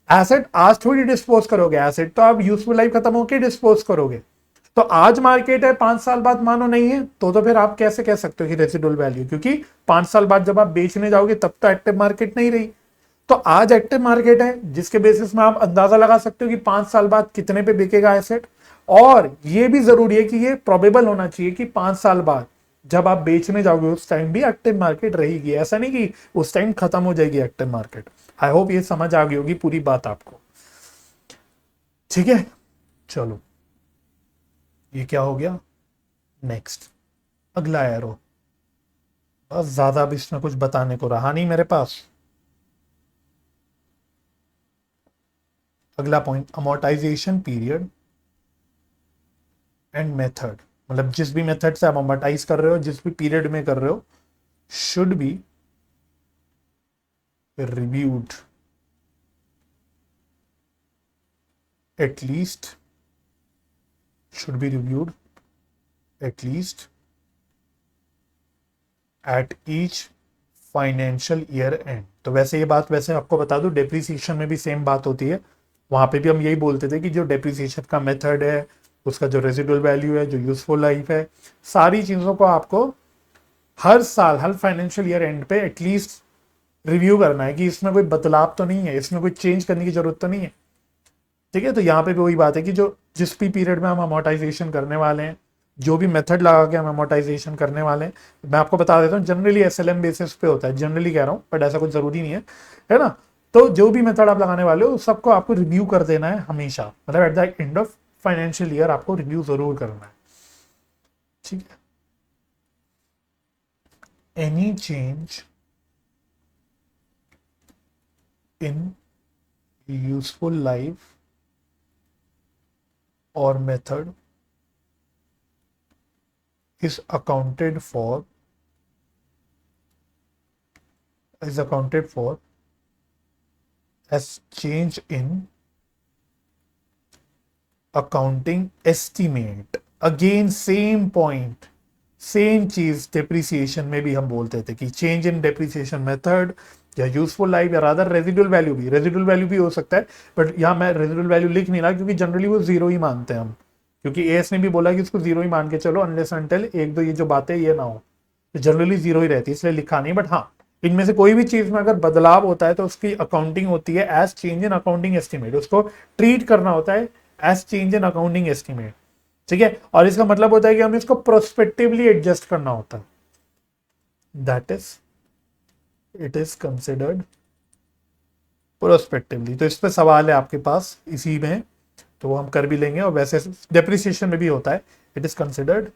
Speaker 1: एसेट आज थोड़ी डिस्पोज करोगे, एसेट तो आप यूजफुल लाइफ खत्म होकर डिस्पोज करोगे। तो आज मार्केट है 5 साल बाद मानो नहीं है, तो फिर आप कैसे कह सकते हो कि रेसिडुअल वैल्यू, क्योंकि 5 साल बाद जब आप बेचने जाओगे तब तो एक्टिव मार्केट नहीं रही। तो आज एक्टिव मार्केट है जिसके बेसिस में आप अंदाजा लगा सकते हो कि 5 साल बाद कितने पे बिकेगा एसेट। और ये भी जरूरी है कि ये प्रोबेबल होना चाहिए कि 5 साल बाद जब आप बेचने जाओगे उस टाइम भी एक्टिव मार्केट रहेगी, ऐसा नहीं कि उस टाइम खत्म हो जाएगी एक्टिव मार्केट। आई होप ये समझ आ गई होगी पूरी बात आपको। ठीक है, चलो ये क्या हो गया, नेक्स्ट अगला एरो। बस ज्यादा भी इसमें कुछ बताने को रहा नहीं मेरे पास। अगला point, amortisation period and method. मतलब जिस भी मेथड से आप अमोर्टाइज कर रहे हो, जिस भी पीरियड में कर रहे हो, should be reviewed at least, should be reviewed at least at each financial year and. तो वैसे ये बात वैसे आपको बता दूं डेप्रिसिएशन में भी सेम बात होती है। वहां पे भी हम यही बोलते थे कि जो डेप्रिसिएशन का मेथड है, उसका जो रेजिडुअल वैल्यू है, जो यूजफुल लाइफ है, सारी चीजों को आपको हर साल हर फाइनेंशियल ईयर एंड पे एटलीस्ट रिव्यू करना है कि इसमें कोई बदलाव तो नहीं है, इसमें कोई चेंज करने की जरूरत तो नहीं है। ठीक है, तो यहाँ पे भी वही बात है कि जो जिस भी पीरियड में हम अमोर्टाइजेशन करने वाले हैं, जो भी मेथड लगा के हम अमोर्टाइजेशन करने वाले हैं, मैं आपको बता देता हूँ जनरली एसएलएम बेसिस पे होता है, जनरली कह रहा हूँ बट ऐसा कुछ जरूरी नहीं है ना। तो जो भी मेथड आप लगाने वाले हो सबको आपको रिव्यू कर देना है हमेशा, मतलब at the end of financial year आपको रिव्यू जरूर करना है। ठीक है, any change in useful life or method is accounted for as change in accounting estimate। Again same point, same चीज डेप्रिसिएशन में भी हम बोलते थे कि चेंज इन डेप्रिसिएशन मेथड या यूजफुल लाइफ या रादर रेजिडुअल वैल्यू भी हो सकता है, बट यहाँ मैं रेजिडुअल वैल्यू लिख नहीं रहा क्योंकि जनरली वो जीरो ही मानते हैं हम, क्योंकि एएस ने भी बोला कि इसको जीरो ही मान के चलो अनलेस अनटिल एक दो ये जो बातें ये ना हो, तो जनरली जीरो ही रहती है इसलिए लिखा नहीं। बट हाँ, इनमें से कोई भी चीज में अगर बदलाव होता है तो उसकी अकाउंटिंग होती है as change in accounting estimate, उसको ट्रीट करना होता है as change in accounting estimate. ठीक है, और इसका मतलब होता है कि हमें इसको प्रोस्पेक्टिवली एडजस्ट करना होता है, that is it is considered prospectively. तो इस पे सवाल है आपके पास इसी में, तो वो हम कर भी लेंगे। और वैसे डेप्रिसिएशन में भी होता है, इट इज कंसिडर्ड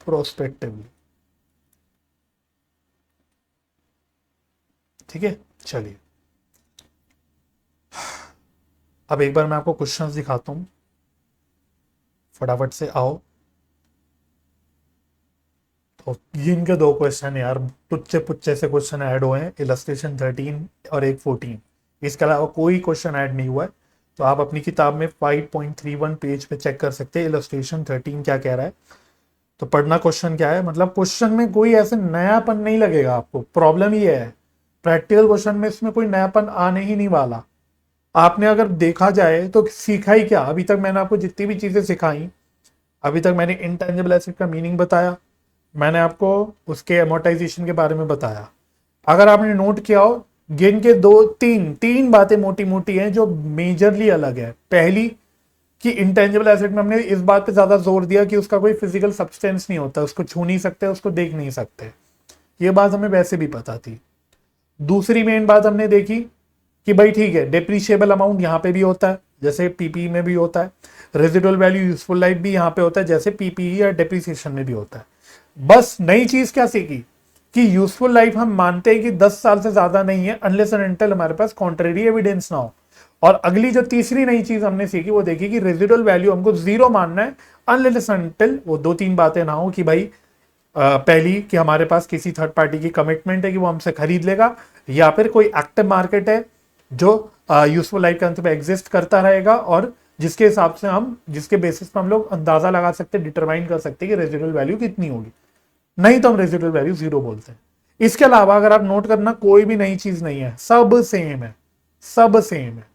Speaker 1: प्रोस्पेक्टिवली। ठीक है, चलिए अब एक बार मैं आपको क्वेश्चंस दिखाता हूं, फटाफट से आओ। तो ये इनके 2 क्वेश्चन यार, टुच्चे पुच्चे से क्वेश्चन ऐड हुए हैं, इलस्ट्रेशन 13 और एक 14, इसके अलावा कोई क्वेश्चन ऐड नहीं हुआ है। तो आप अपनी किताब में 5.31 पेज पे चेक कर सकते हैं इलस्ट्रेशन 13 क्या कह रहा है। तो पढ़ना क्वेश्चन क्या है, मतलब क्वेश्चन में कोई ऐसे नयापन नहीं लगेगा आपको, प्रॉब्लम ये है प्रैक्टिकल क्वेश्चन में इसमें कोई नयापन आने ही नहीं वाला। आपने अगर देखा जाए तो सीखा ही क्या, अभी तक मैंने आपको जितनी भी चीजें सिखाई, अभी तक मैंने इंटेंजिबल एसेट का मीनिंग बताया, मैंने आपको उसके अमोर्टाइजेशन के बारे में बताया। अगर आपने नोट किया हो, गिन के दो तीन तीन बातें मोटी मोटी हैं जो मेजरली अलग है। पहली कि इंटेंजिबल एसेट में हमने इस बात पे ज्यादा जोर दिया कि उसका कोई फिजिकल सब्सटेंस नहीं होता, उसको छू नहीं सकते, उसको देख नहीं सकते। ये बात हमें वैसे भी पता थी। दूसरी मेन बात हमने देखी कि भाई ठीक है, डेप्रिशिएबल अमाउंट यहाँ पे भी होता है जैसे पीपीई में भी होता है, रेजिडुअल वैल्यू यूजफुल लाइफ भी यहाँ पे होता है जैसे पीपीई या डेप्रिसिएशन में भी होता है। बस नई चीज क्या सीखी कि यूजफुल लाइफ हम मानते हैं कि 10 साल से ज्यादा नहीं है अनलेस एंड अनटिल हमारे पास कॉन्ट्रेरी एविडेंस ना हो। और अगली जो तीसरी नई चीज हमने सीखी वो देखी कि रेजिडुअल वैल्यू हमको जीरो मानना है अनलेस अनटिल वो दो तीन बातें ना हो कि भाई पहली कि हमारे पास किसी थर्ड पार्टी की कमिटमेंट है कि वो हमसे खरीद लेगा, या फिर कोई एक्टिव मार्केट है जो यूजफुल लाइफ के अंत में एग्जिस्ट करता रहेगा और जिसके हिसाब से हम, जिसके बेसिस पर हम लोग अंदाजा लगा सकते, डिटरमाइन कर सकते कि रेजिडुअल वैल्यू कितनी होगी। नहीं तो हम रेजिडुअल वैल्यू जीरो बोलते हैं। इसके अलावा अगर आप नोट करना, कोई भी नई चीज नहीं है, सब सेम है, सब सेम है।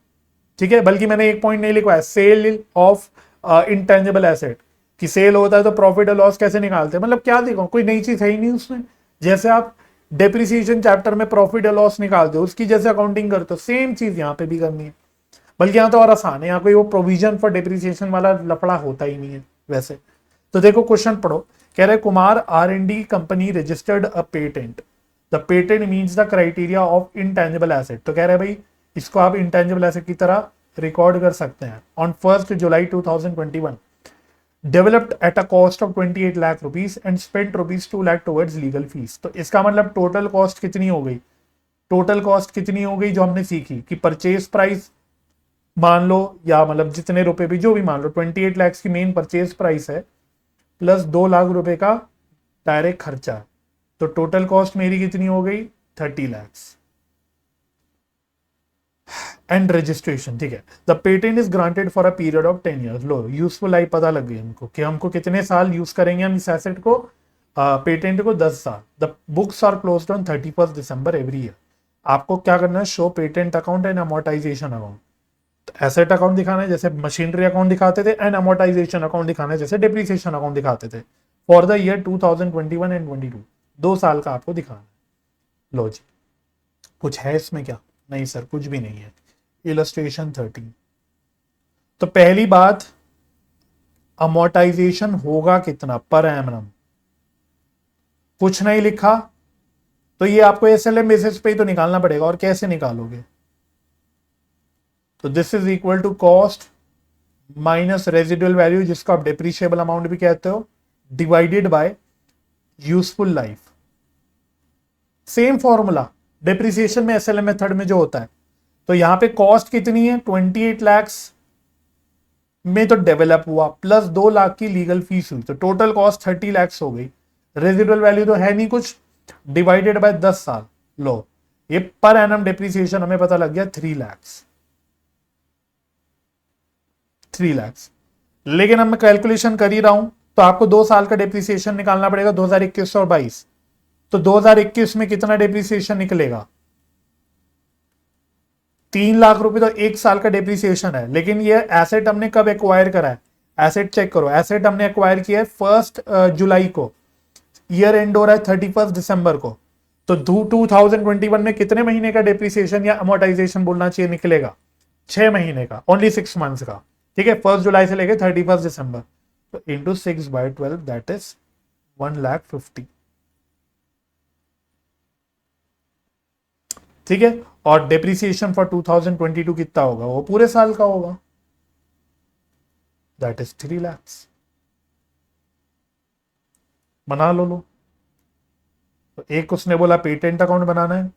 Speaker 1: ठीक है, बल्कि मैंने एक पॉइंट नहीं लिखवाया, सेल ऑफ इंटेंजिबल एसेट, कि सेल होता है तो प्रॉफिट और लॉस कैसे निकालते हैं, मतलब क्या देखो, कोई नई चीज है ही नहीं उसमें। जैसे आप डेप्रिसिएशन चैप्टर में प्रॉफिट और लॉस निकालते हो, उसकी जैसे अकाउंटिंग करते हो, सेम चीज यहाँ पे भी करनी है। बल्कि यहाँ तो और आसान है, यहाँ कोई वो प्रोविजन फॉर डेप्रिसिएशन वाला लफड़ा होता ही नहीं है वैसे। तो देखो क्वेश्चन पढ़ो, कह रहे Kumar R and D company registered a patent, the patent means the criteria of intangible asset. तो कह रहे भाई इसको आप इंटेंजिबल एसेट की तरह रिकॉर्ड कर सकते हैं। On 1 July 2021 developed at a cost of 28 lakh rupees and spent rupees 2 lakh towards legal fees. तो इसका मतलब टोटल कॉस्ट कितनी हो गई, टोटल कॉस्ट कितनी हो गई जो हमने सीखी कि परचेज प्राइस मान लो, या मतलब जितने रुपए भी जो भी मान लो, 28 लाख की मेन परचेज प्राइस है प्लस 2 लाख रुपए का डायरेक्ट खर्चा, तो टोटल कॉस्ट मेरी कितनी हो गई 30 लाख। एंड रजिस्ट्रेशन, ठीक है, the patent is granted for a period of 10 years. Low useful life पता लग गई हमको कि हमको कितने साल यूज करेंगे हम इस एसेट को, पेटेंट को 10 साल। The books are closed on 31 December every year. आपको क्या करना है, show patent account and amortization account. Asset account दिखाना है जैसे मशीनरी अकाउंट दिखाते थे, एंड अमोर्टाइजेशन अकाउंट दिखाना है जैसे डिप्रिसिएशन अकाउंट दिखाते थे, फॉर द ईयर 2021 एंड 22। 2 साल का आपको दिखाना है। लो जी, कुछ है इसमें क्या, नहीं सर कुछ भी नहीं है। इलस्ट्रेशन 13। तो पहली बात, अमोर्टाइजेशन होगा कितना पर एनम, कुछ नहीं लिखा, तो ये आपको एसएलएम बेसिस पे ही तो निकालना पड़ेगा, और कैसे निकालोगे। तो this is equal to cost minus residual value जिसको आप डेप्रिशिएबल अमाउंट भी कहते हो, divided by useful life. Same formula depreciation में एसएलएम मेथड में जो होता है। तो यहां पे कॉस्ट कितनी है 28 लैक्स में तो डेवलप हुआ, प्लस 2 लाख की लीगल फीस हुई, तो टोटल कॉस्ट 30 लैक्स हो गई। रेजिडुअल वैल्यू तो है नहीं कुछ, डिवाइडेड बाय 10 साल। लो ये पर एनम डेप्रिसिएशन हमें पता लग गया 3 लैक्स, 3 लैक्स। लेकिन अब मैं कैलकुलेशन कर ही रहा हूं, तो आपको 2 साल का डेप्रिसिएशन निकालना पड़ेगा 2021 और 22। तो 2021 में कितना डेप्रिसिएशन निकलेगा, 3 लाख रुपए, तो 1 साल का डेप्रिसिएशन है। लेकिन ये एसेट हमने कब एक्वायर करा है, एसेट चेक करो, एसेट हमने एक्वायर किया है 1 जुलाई को, ईयर एंड हो रहा है 31 दिसंबर को। तो 2021 में कितने महीने का डेप्रिसिएशन या अमोर्टाइजेशन बोलना चाहिए निकलेगा, 6 महीने का, ओनली 6 मंथ्स का। ठीक है, 1 जुलाई से लेके 31 दिसंबर, तो इंटू 6/12 दैट इज 1,50,000। ठीक है, और डेप्रिसिएशन फॉर 2022 कितना होगा, वो पूरे साल का होगा, दैट इज 3 लैक्स। बना लो। तो एक उसने बोला पेटेंट अकाउंट बनाना है,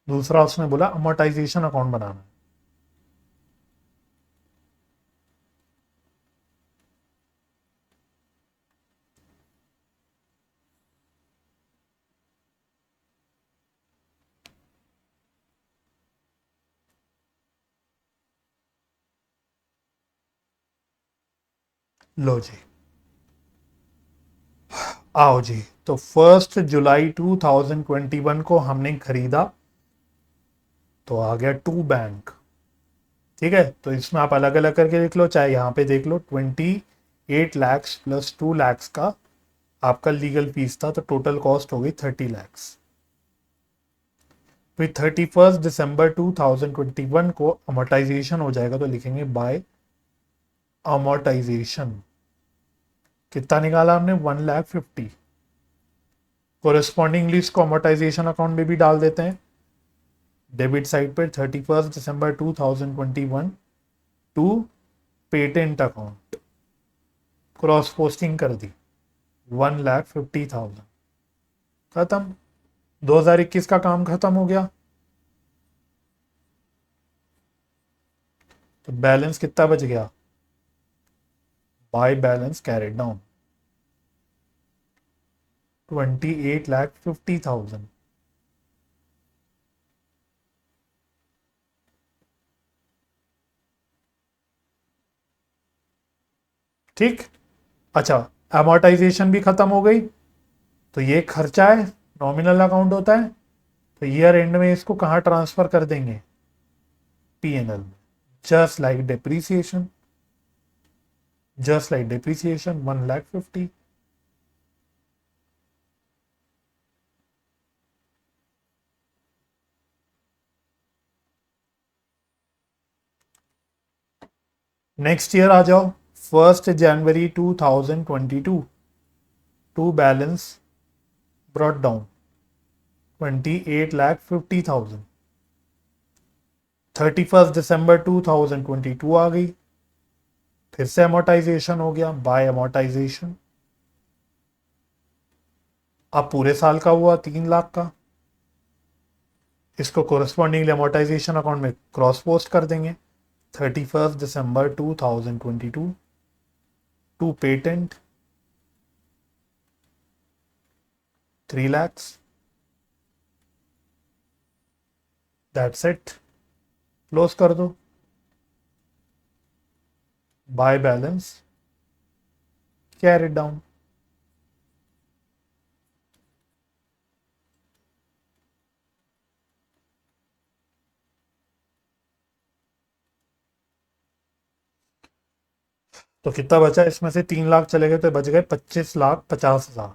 Speaker 1: दूसरा उसने बोला अमोर्टाइजेशन अकाउंट बनाना है। लो जी, आओ जी। तो 1 जुलाई 2021 को हमने खरीदा, तो आ गया टू बैंक। ठीक है, तो इसमें आप अलग अलग करके लिख लो, चाहे यहाँ पे देख लो 28 लैक्स प्लस 2 लैक्स का आपका लीगल फीस था, तो टोटल कॉस्ट हो गई 30 लैक्स। फिर 31 दिसंबर 2021 को अमोर्टाइजेशन हो जाएगा, तो लिखेंगे बाय अमोर्टाइजेशन। कितना निकाला हमने? 1,50,000। कोरेस्पॉन्डिंगली इसको अमोर्टाइजेशन अकाउंट में भी डाल देते हैं। डेबिट साइड पर 31 December 2021 to patent account, cross posting कर दी 1,50,000। खत्म, 2021 का काम खत्म हो गया। तो बैलेंस कितना बच गया? By balance carried down 28,50,000। ठीक। अच्छा, अमोर्टाइजेशन भी खत्म हो गई, तो ये खर्चा है, नॉमिनल अकाउंट होता है, तो ईयर एंड में इसको कहाँ ट्रांसफर कर देंगे? पीएनएल में। Just like depreciation, just like depreciation 1,50,000। Next year आ जाओ, 1 जनवरी 2022 टू बैलेंस ब्रॉट डाउन 28,50,000। 31 दिसंबर 2022 आ गई, फिर से अमोर्टाइजेशन हो गया बाय अमोर्टाइजेशन। अब पूरे साल का हुआ 3 लाख का, इसको कोरस्पॉन्डिंगली अमोर्टाइजेशन अकाउंट में क्रॉस पोस्ट कर देंगे। 31 दिसंबर 2022 to patent 3 lakhs। That's it, close कर दो। By balance carry down. तो कितना बचा? इसमें से 3 लाख चले गए, तो बच गए 25,50,000।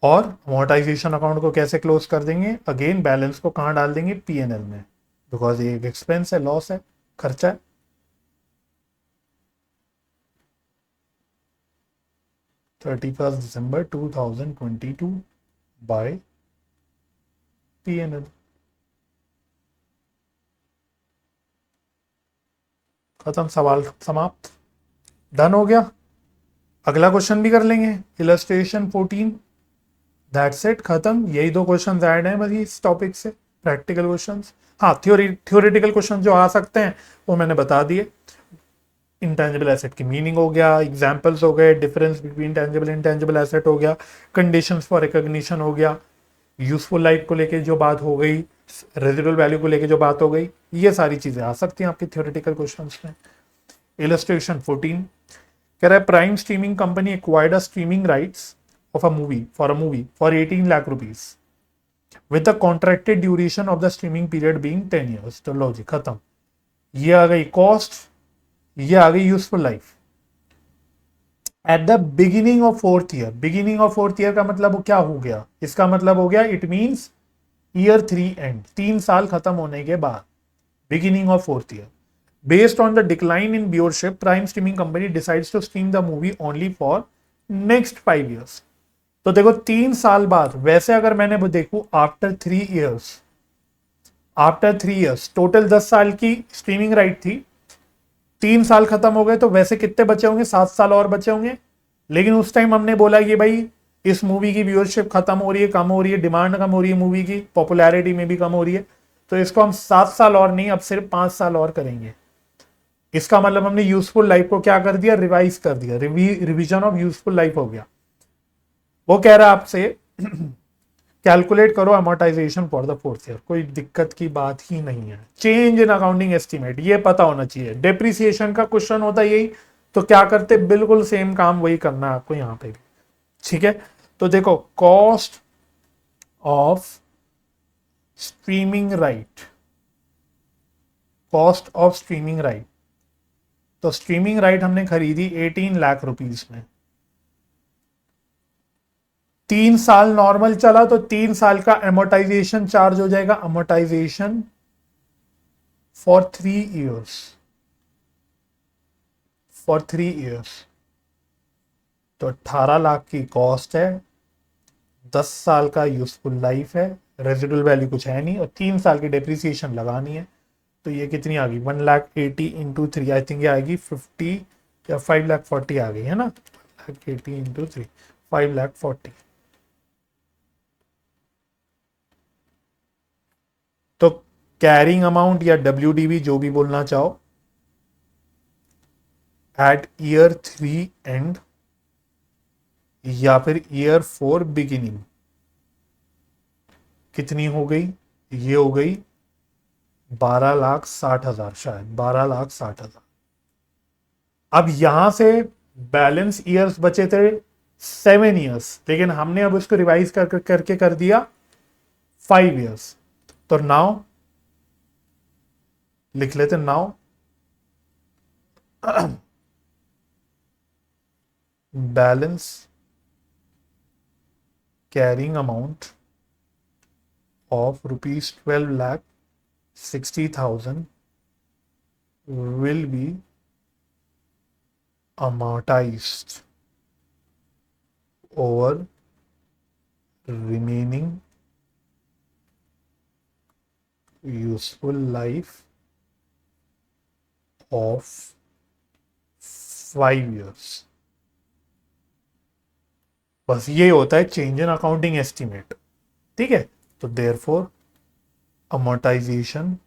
Speaker 1: और अमोर्टाइजेशन अकाउंट को कैसे क्लोज कर देंगे? अगेन बैलेंस को कहाँ डाल देंगे? पीएनएल में, बिकॉज ये एक एक्सपेंस है, लॉस है, खर्चा है। 31 दिसंबर 2022 बाय पीएनएल। खत्म, सवाल समाप्त, डन हो गया। अगला क्वेश्चन भी कर लेंगे, इलस्ट्रेशन 14। दैट्स इट, खत्म। यही दो क्वेश्चन ऐड हैं बस इस टॉपिक से, प्रैक्टिकल क्वेश्चंस। हाँ, थ्योरेटिकल क्वेश्चन जो आ सकते हैं वो मैंने बता दिए। इंटेंजिबल एसेट की मीनिंग हो गया, एग्जांपल्स हो गए, difference between tangible intangible asset हो गया, कंडीशंस फॉर रिकॉग्निशन हो गया, यूजफुल लाइफ को लेके जो बात हो गई, रेजिडुअल वैल्यू को लेके जो बात हो गई, ये सारी चीजें आ सकती हैं आपकी थ्योरेटिकल क्वेश्चंस में। इलस्ट्रेशन 14 कह रहा है prime streaming company acquired a streaming rights of a movie for 18 lakh rupees with the contracted duration of the streaming period being 10 years. तो लो जी, खत्म। ये आ गई कॉस्ट, ये आ गई useful life. At the beginning of fourth year, beginning of fourth year का मतलब क्या हो गया? इसका मतलब हो गया इट मींस ईयर 3 एंड, 3 साल खत्म होने के बाद, beginning of fourth year. Based on the decline in viewership, Prime Streaming Company decides to stream the movie only for next 5 years. तो देखो 3 साल बाद, वैसे अगर मैंने वो देखूं after 3 years, after 3 years total 10 साल की स्ट्रीमिंग राइट थी, 3 साल खत्म हो गए, तो वैसे कितने बचे होंगे? 7 साल और बचे होंगे। लेकिन उस टाइम हमने बोला कि भाई इस मूवी की व्यूअरशिप खत्म हो रही है, कम हो रही है, डिमांड कम हो रही है, मूवी की पॉपुलैरिटी में भी कम हो रही है, तो इसको हम 7 साल और नहीं, अब सिर्फ 5 साल और करेंगे। इसका मतलब हमने यूजफुल लाइफ को क्या कर दिया? रिवाइज कर दिया, रिवीजन ऑफ यूजफुल लाइफ हो गया। वो कह रहा है आपसे कैलकुलेट करो amortisation for the fourth year, कोई दिक्कत की बात ही नहीं है। चेंज इन अकाउंटिंग एस्टिमेट ये पता होना चाहिए। डेप्रिसिएशन का क्वेश्चन होता है यही, तो क्या करते, बिल्कुल सेम काम वही करना है आपको यहाँ पे भी, ठीक है। तो देखो, cost of streaming right, cost of streaming right, तो स्ट्रीमिंग राइट हमने खरीदी 18 लाख रुपीस में। 3 साल नॉर्मल चला तो 3 साल का एमोटाइजेशन चार्ज हो जाएगा, amortization for 3 years, for 3 years. तो 18 लाख की कॉस्ट है, 10 साल का यूजफुल लाइफ है, रेजिडुअल वैल्यू कुछ है नहीं, और 3 साल की डेप्रिसिएशन लगानी है। तो ये कितनी आ गई, 1,80,000 इंटू 3, आई थिंक ये आएगी 50 या 5,40,000 आ गई है ना, 1,80,000 इंटू 3, 5,40,000। तो कैरिंग अमाउंट या WDV जो भी बोलना चाहो, एट ईयर 3 एंड या फिर ईयर 4 बिगिनिंग, कितनी हो गई, ये हो गई 12,60,000, शायद 12,60,000। अब यहां से बैलेंस ईयर्स बचे थे 7 इयर्स, लेकिन हमने अब उसको रिवाइज करके कर दिया 5 इयर्स। तो नाउ लिख लेते, now balance carrying amount of ₹12,60,000 will be amortized over remaining useful life of 5 years। बस ये होता है चेंज इन अकाउंटिंग एस्टिमेट, ठीक है। तो देयरफॉर अमोर्टाइजेशन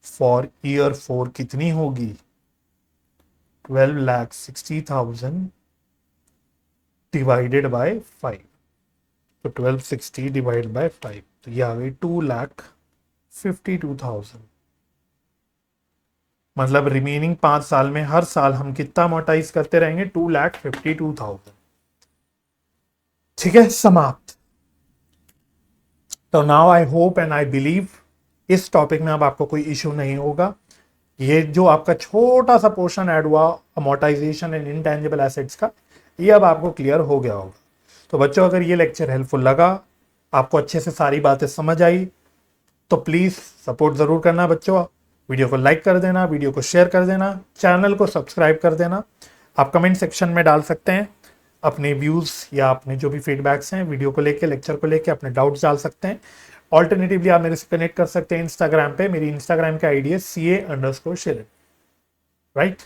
Speaker 1: फॉर ईयर 4 कितनी होगी, 12,60,000 डिवाइडेड बाय 5। तो 1260 डिवाइड बाय 5, तो ये आ गई 2,52,000। मतलब रिमेनिंग 5 साल में हर साल हम कितना अमोर्टाइज करते रहेंगे, 2,52,000। ठीक है, समाप्त। तो now I hope and I believe इस टॉपिक में अब आपको कोई इश्यू नहीं होगा। ये जो आपका छोटा सा पोर्शन ऐड हुआ अमोर्टाइजेशन एंड इनटेंजिबल एसेट्स का, ये अब आपको क्लियर हो गया होगा। तो बच्चों, अगर ये लेक्चर हेल्पफुल लगा, आपको अच्छे से सारी बातें समझ आई, तो प्लीज़ सपोर्ट ज़रूर करना बच्चों। वीडियो को लाइक कर देना, वीडियो को शेयर कर देना, चैनल को सब्सक्राइब कर देना। आप कमेंट सेक्शन में डाल सकते हैं अपने व्यूज़ या अपने जो भी फीडबैक्स हैं वीडियो को लेके, लेक्चर को लेके, अपने डाउट्स डाल सकते हैं। ऑल्टरनेटिवली आप मेरे से कनेक्ट कर सकते हैं इंस्टाग्राम पे, मेरी इंस्टाग्राम का आईडी है CA_Shirin, राइट।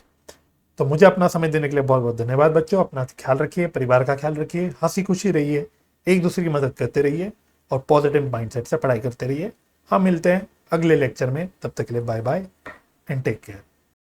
Speaker 1: तो मुझे अपना समय देने के लिए बहुत बहुत धन्यवाद बच्चों। अपना ख्याल रखिए, परिवार का ख्याल रखिए, हंसी खुशी रहिए, एक दूसरे की मदद करते रहिए और पॉजिटिव माइंडसेट से पढ़ाई करते रहिए। हम मिलते हैं अगले लेक्चर में, तब तक के लिए bye bye and take care.